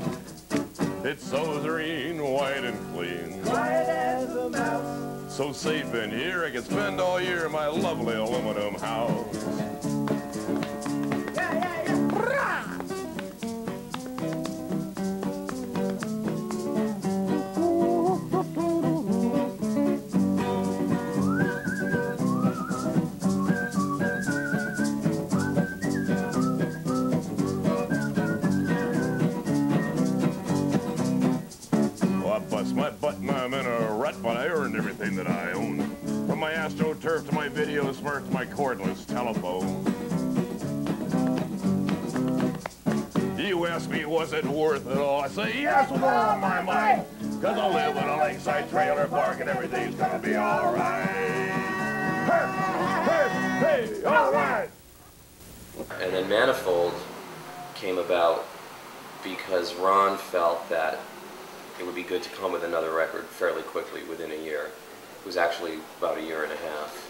It's so serene, white and clean. Quiet as a mouse. So safe in here, I can spend all year in my lovely aluminum house. My butt and I'm in a rut, but I earned everything that I own. From my AstroTurf to my video smart to my cordless telephone. You ask me, was it worth it all? I say yes with all my might. Cause I live in a lakeside trailer park and everything's gonna be alright. Hey, alright! And then Manifold came about because Ron felt that it would be good to come with another record fairly quickly within a year. It was actually about a year and a half.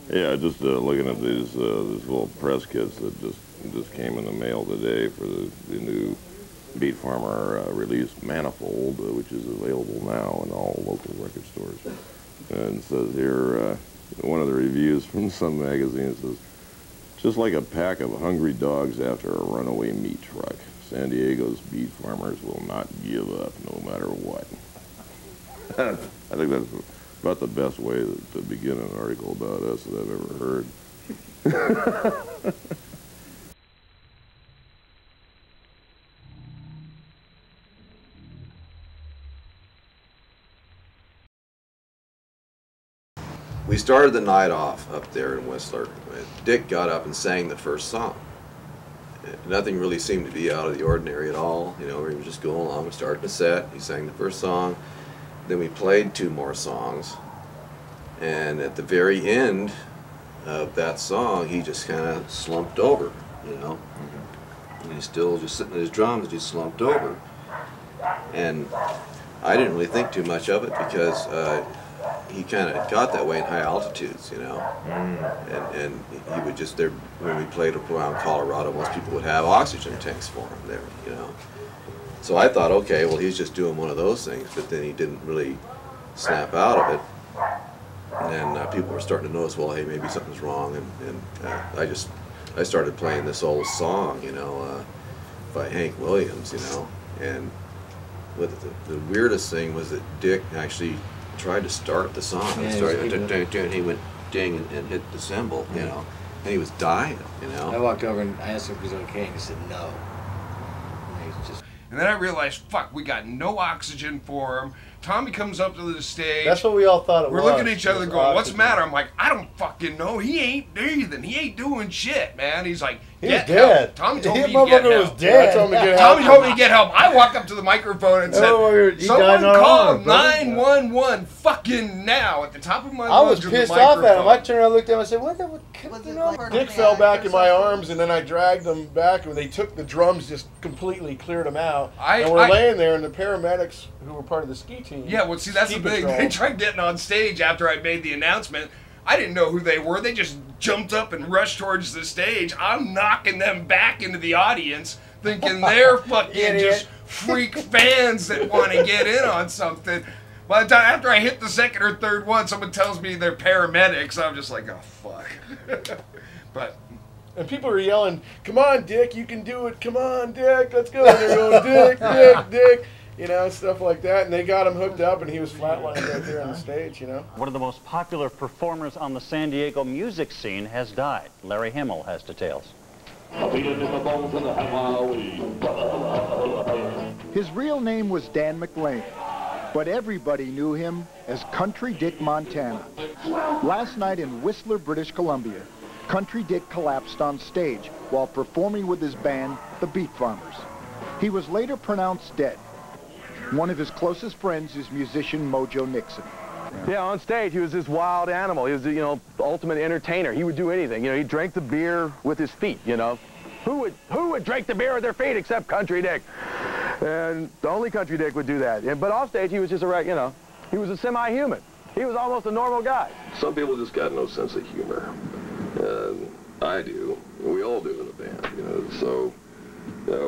Yeah, just looking at these little press kits that just came in the mail today for the new Beat Farmer release Manifold, which is available now in all local record stores. And it says here, one of the reviews from some magazine says, just like a pack of hungry dogs after a runaway meat truck. San Diego's beef farmers will not give up no matter what. I think that's about the best way to begin an article about us that I've ever heard. We started the night off up there in Whistler. Dick got up and sang the first song. Nothing really seemed to be out of the ordinary at all. You know, we were just going along. We started the set. He sang the first song. Then we played 2 more songs. And at the very end of that song, he just kind of slumped over, you know. And he's still just sitting at his drums, just slumped over. And I didn't really think too much of it because he kind of got that way in high altitudes, you know. And he would just, there, when we played around Colorado, most people would have oxygen tanks for him there, you know. So I thought, okay, well, he's just doing one of those things, but then he didn't really snap out of it. And then people were starting to notice, well, hey, maybe something's wrong. And I started playing this old song, you know, by Hank Williams, you know. And the weirdest thing was that Dick actually tried to start the song. Yeah, he started, and he went ding and hit the cymbal, you know, and he was dying, you know. I walked over and I asked him if he was okay, and he said no. And then I realized, fuck, we got no oxygen for him. Tommy comes up to the stage. That's what we all thought it was. We're looking at each other going, what's the matter? I'm like, I don't fucking know. He ain't breathing. He ain't doing shit, man. He's like, get help. Tommy told me to get help. Tommy told me to get help. I walk up to the microphone and said, someone call 911 fucking now at the top of my lungs. I was pissed off at him. I turned around and looked at him and said, what you know? Dick fell back in my arms, and then I dragged him back, and they took the drums, just completely cleared them out. And we're laying there, and the paramedics who were part of the ski team. Yeah, well, see, that's the thing. They tried getting on stage after I made the announcement. I didn't know who they were. They just jumped up and rushed towards the stage. I'm knocking them back into the audience, thinking they're fucking just freak fans that want to get in on something. By the time after I hit the second or third one, someone tells me they're paramedics. I'm just like, oh fuck. But and people are yelling, "Come on, Dick, you can do it! Come on, Dick, let's go!" And they're going, "Dick, Dick, Dick," you know, stuff like that. And they got him hooked up, and he was flatlined right there on the stage, you know. One of the most popular performers on the San Diego music scene has died. Larry Himmel has details. His real name was Dan McLean, but everybody knew him as Country Dick Montana. Last night in Whistler, British Columbia, Country Dick collapsed on stage while performing with his band, the Beat Farmers. He was later pronounced dead. One of his closest friends is musician Mojo Nixon. Yeah, on stage, he was this wild animal. He was, you know, the ultimate entertainer. He would do anything. You know, he drank the beer with his feet, you know. Who would drink the beer with their feet except Country Dick? And the only Country Dick would do that. But off stage, he was just you know, he was a semi-human. He was almost a normal guy. Some people just got no sense of humor. I do. We all do in a band, you know. So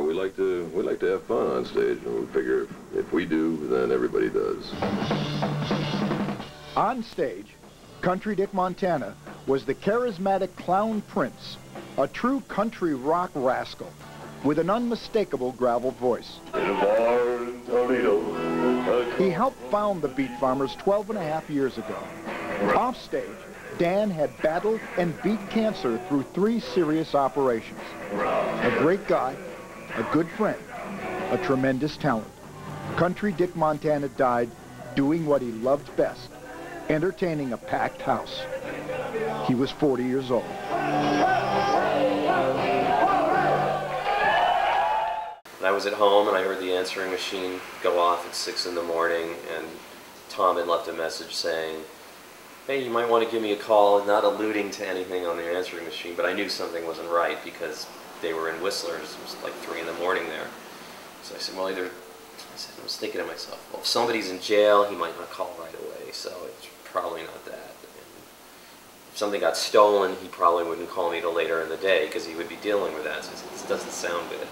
we like to have fun on stage, and we figure if we do, then everybody does. On stage, Country Dick Montana was the charismatic clown prince, a true country rock rascal with an unmistakable gravel voice. He helped found the Beat Farmers 12.5 years ago. Off stage, Dan had battled and beat cancer through 3 serious operations. A great guy, a good friend, a tremendous talent. Country Dick Montana died doing what he loved best, entertaining a packed house. He was 40 years old. I was at home and I heard the answering machine go off at 6 in the morning, and Tom had left a message saying, "Hey, you might want to give me a call," not alluding to anything on the answering machine, but I knew something wasn't right because they were in Whistler. It was like 3 in the morning there. So I said, well, I was thinking to myself, well, if somebody's in jail, he might not call right away, so it's probably not that. And if something got stolen, he probably wouldn't call me till later in the day because he would be dealing with that, so it doesn't sound good.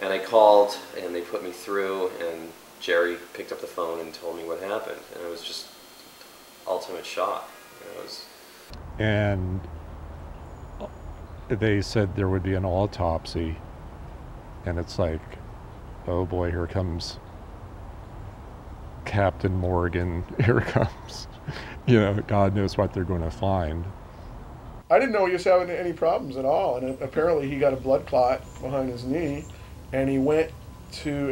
And I called, and they put me through, and Jerry picked up the phone and told me what happened, and it was just ultimate shock. It was. And they said there would be an autopsy, and it's like, oh boy, here comes Captain Morgan, here comes, you know, God knows what they're going to find. I didn't know he was having any problems at all, and apparently he got a blood clot behind his knee, and he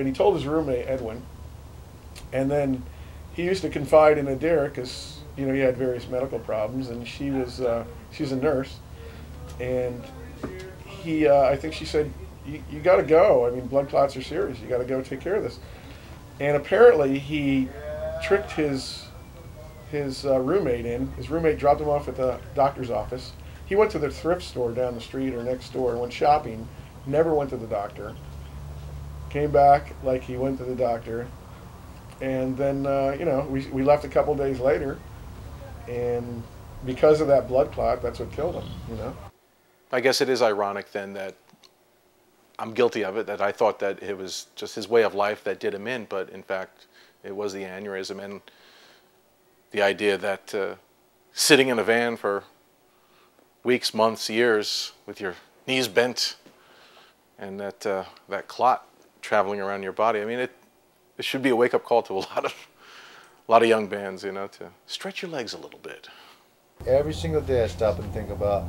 he told his roommate, Edwin, and then he used to confide in Adair because, you know, he had various medical problems, and she's a nurse, and I think she said, you got to go. I mean, blood clots are serious. You got to go take care of this. And apparently he tricked his roommate in. His roommate dropped him off at the doctor's office. He went to the thrift store down the street or next door, went shopping, never went to the doctor. Came back like he went to the doctor. And then, you know, we left a couple days later, and because of that blood clot, that's what killed him, you know. I guess it is ironic then that I'm guilty of it, that I thought that it was just his way of life that did him in, but in fact it was the aneurysm and the idea that sitting in a van for weeks, months, years with your knees bent and that clot traveling around your body, I mean, it should be a wake-up call to a lot of young bands, you know, to stretch your legs a little bit. Every single day I stop and think about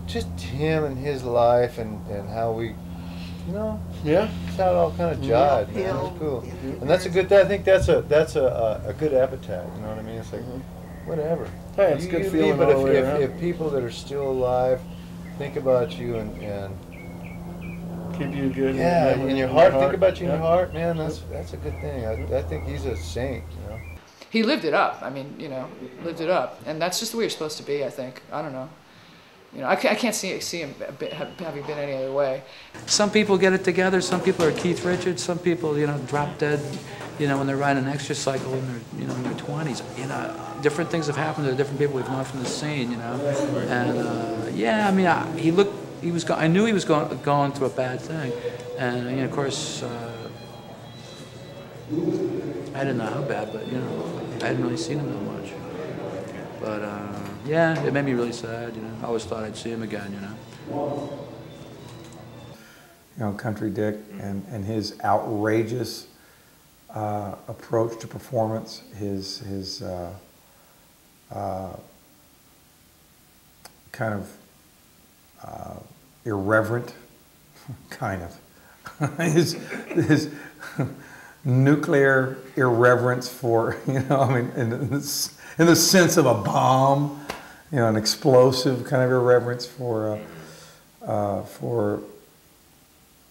just him and his life and how we, you know, yeah, it's how it all kind of jived, man. It's cool, and that's a good. I think that's a good epitaph. You know what I mean? It's like whatever. Hey, it's good feeling. But if people that are still alive think about you and keep you good, yeah, in your heart, think about you in your heart, man. That's a good thing. I think he's a saint. You know. He lived it up. I mean, you know, lived it up, and that's just the way you're supposed to be. I think. I don't know. You know, I can't see him having been any other way. Some people get it together. Some people are Keith Richards. Some people, you know, drop dead, you know, when they're riding an extra cycle in their, you know, in their 20s. You know, different things have happened to different people we've known from the scene. You know, and yeah, I mean, I knew he was going through a bad thing, and you know, of course, I didn't know how bad, but, you know, I hadn't really seen him that much. But, yeah, it made me really sad, you know. I always thought I'd see him again, you know. You know, Country Dick and his outrageous approach to performance, his kind of irreverent, kind of, his nuclear irreverence for, you know, I mean, in the sense of a bomb, you know, an explosive kind of irreverence for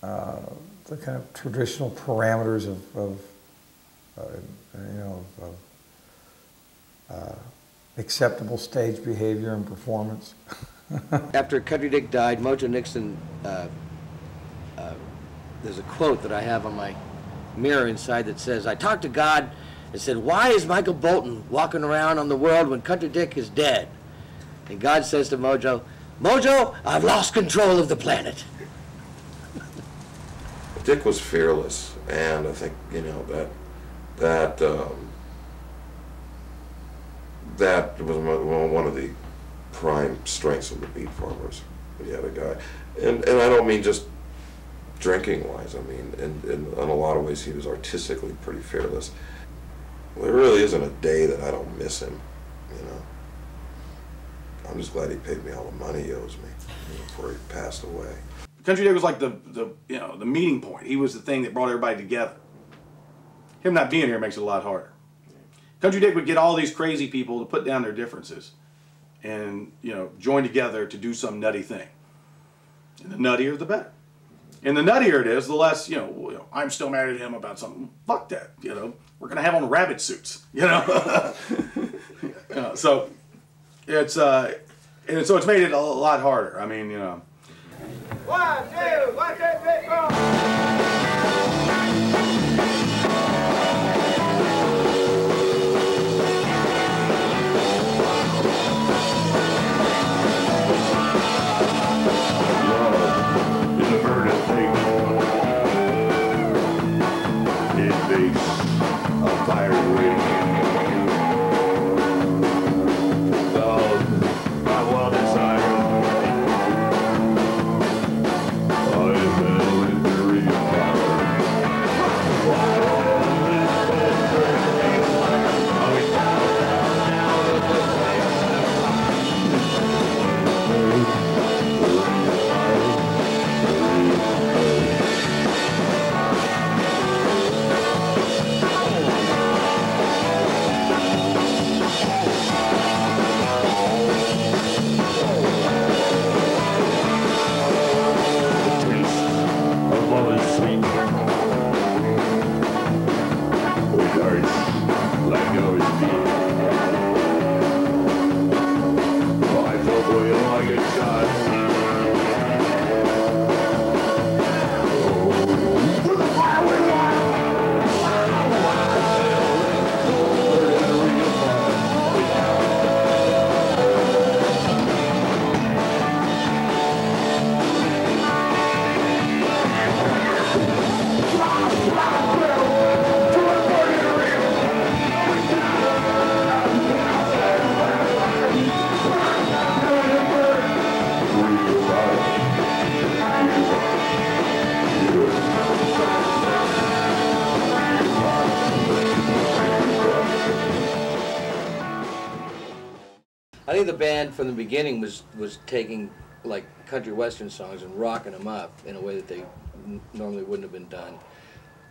the kind of traditional parameters of acceptable stage behavior and performance. After Country Dick died, Mojo Nixon, there's a quote that I have on my mirror inside that says, I talked to God and said, why is Michael Bolton walking around on the world when Country Dick is dead? And God says to Mojo, Mojo, I've lost control of the planet. Dick was fearless, and I think, you know, that was one of the prime strengths of the Beat Farmers. You had a guy, and I don't mean just drinking wise. I mean, in a lot of ways, he was artistically pretty fearless. There really isn't a day that I don't miss him. You know, I'm just glad he paid me all the money he owes me before he passed away. Country Dick was like the meeting point. He was the thing that brought everybody together. Him not being here makes it a lot harder. Country Dick would get all these crazy people to put down their differences and, you know, join together to do some nutty thing. And the nuttier, the better. And the nuttier it is, the less, you know, I'm still mad at him about something. Fuck that, you know. We're gonna have on rabbit suits, you know. So it's and so it's made it a lot harder. I mean, you know. 1, 2, 1, 2, 3, 4. I think the band from the beginning was taking like country western songs and rocking them up in a way that they normally wouldn't have been done.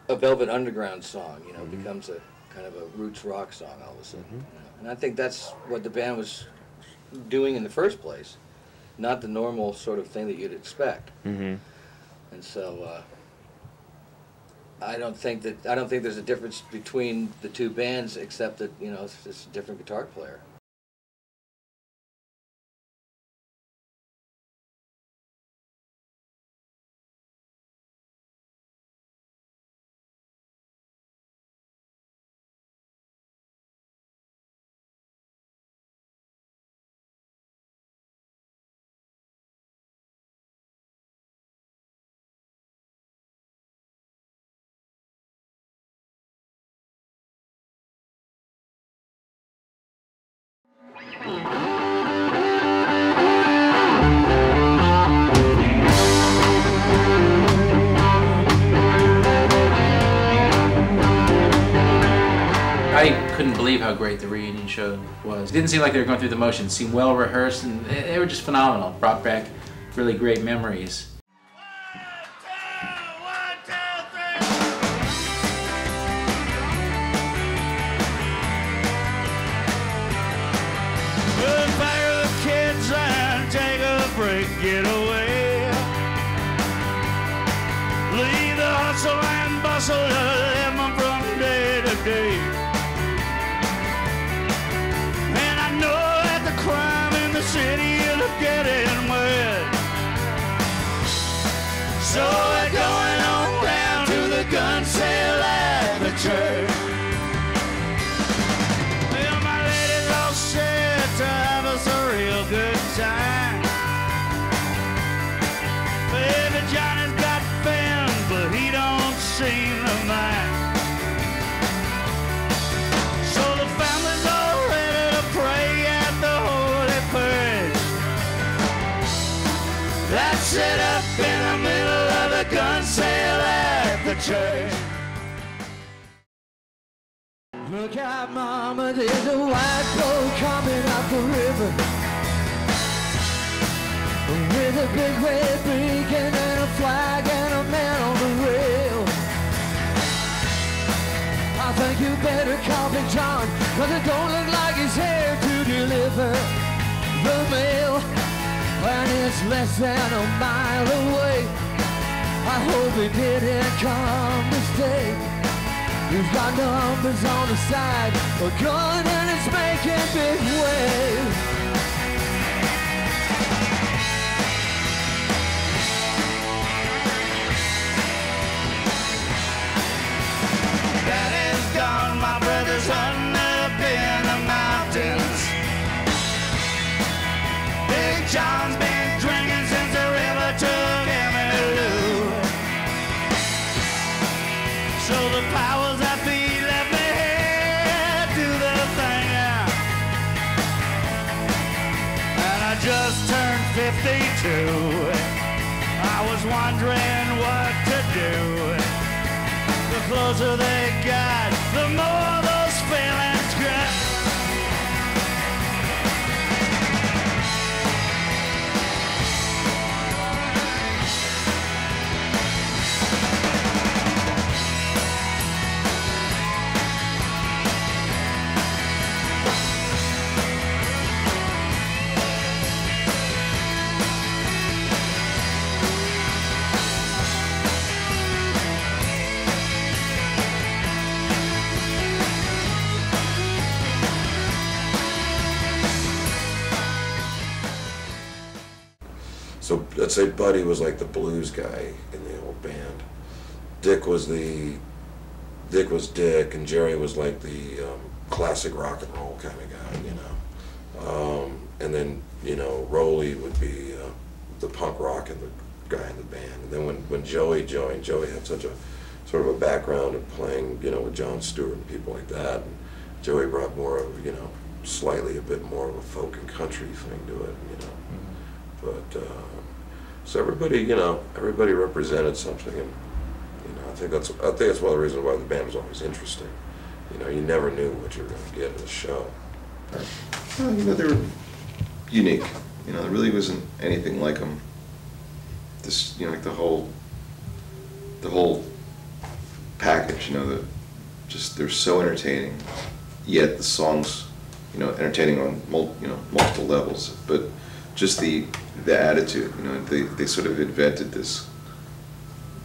A Velvet Underground song, you know, becomes a kind of a roots rock song all of a sudden. You know? And I think that's what the band was doing in the first place, not the normal sort of thing that you'd expect. And so I don't think there's a difference between the two bands except that, you know, it's just a different guitar player. believe how great the reunion show was. It didn't seem like they were going through the motions. It seemed well rehearsed, and they were just phenomenal. Brought back really great memories. Get away. Leave the hustle and bustle of living from day to day. And I know that the crime in the city is getting wet. So we're going on down to the gun sale at the church. Well, my lady's all set to have us a real good time. Johnny's got fans, but he don't seem to mind. So the family's all ready to pray at the holy purge. That's set up in the middle of the gun sale at the church. Look out, mama, there's a white boat coming up the river with a big red beacon and a flag and a man on the rail. I think you better call Big John, cause it don't look like he's here to deliver the mail. And it's less than a mile away. I hope he didn't come to stay. He's got numbers on the side, a gun, and it's making big waves. Daddy's gone, my brother's hunting up in the mountains. Big John's been drinking since the river took him in. So the powers that be let me do the thing now. And I just turned 52. I was wondering what to do. The closer they got, the more those feelings get. So let's say Buddy was like the blues guy in the old band. Dick was Dick, and Jerry was like the classic rock and roll kind of guy, you know. And then, you know, Rolle would be the punk rock and the guy in the band. And then when Joey joined, Joey had such a sort of a background of playing, you know, with John Stewart and people like that. And Joey brought more of, you know, slightly a bit more of a folk and country thing to it, you know. But so everybody, you know, everybody represented something, and you know, I think that's one of the reasons why the band was always interesting. You know, you never knew what you were going to get in a show. Well, you know, they were unique. You know, there really wasn't anything like them. This, you know, like the whole package. You know, they're so entertaining. Yet the songs, you know, entertaining on multiple levels, but just the attitude, you know, they sort of invented this,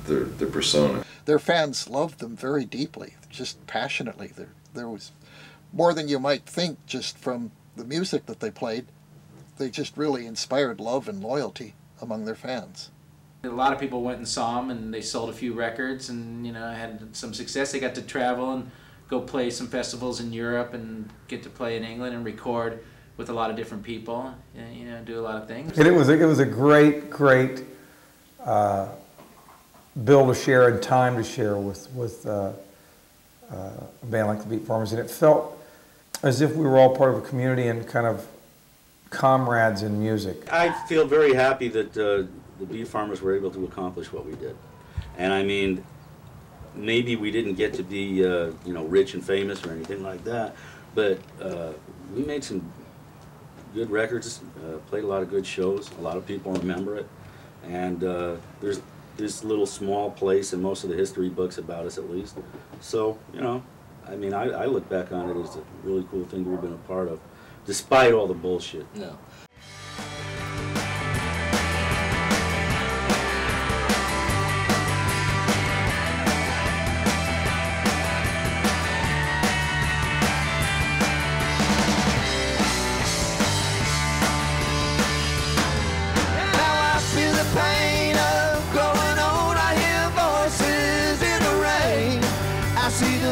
their persona. Their fans loved them very deeply, just passionately. There was more than you might think just from the music that they played. They just really inspired love and loyalty among their fans. A lot of people went and saw them, and they sold a few records, and you know, had some success. They got to travel and go play some festivals in Europe, and get to play in England and record with a lot of different people, and, you know, do a lot of things. And it was a great bill to share and time to share with a band like the Beat Farmers, and it felt as if we were all part of a community and kind of comrades in music. I feel very happy that the Beat Farmers were able to accomplish what we did. And I mean, maybe we didn't get to be you know, rich and famous or anything like that, But we made some good records, played a lot of good shows. A lot of people remember it. And there's this little small place in most of the history books about us, at least. So, you know, I mean, I look back on it as a really cool thing we've been a part of, despite all the bullshit. No.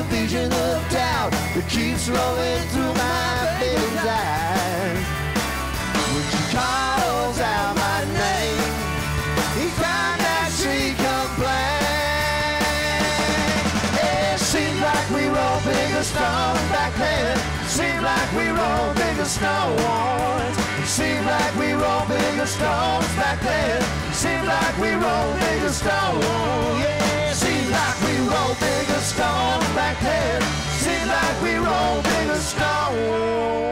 Vision of doubt that keeps rolling through my baby's eyes. When she calls out my name, each time that she complains. It seems like we roll bigger stones back then. Seems like we roll bigger stones. Seems like we roll bigger stones back then. Seems like we roll bigger stones. Yeah, seems like we roll bigger stones back then. Seems like we roll bigger stones.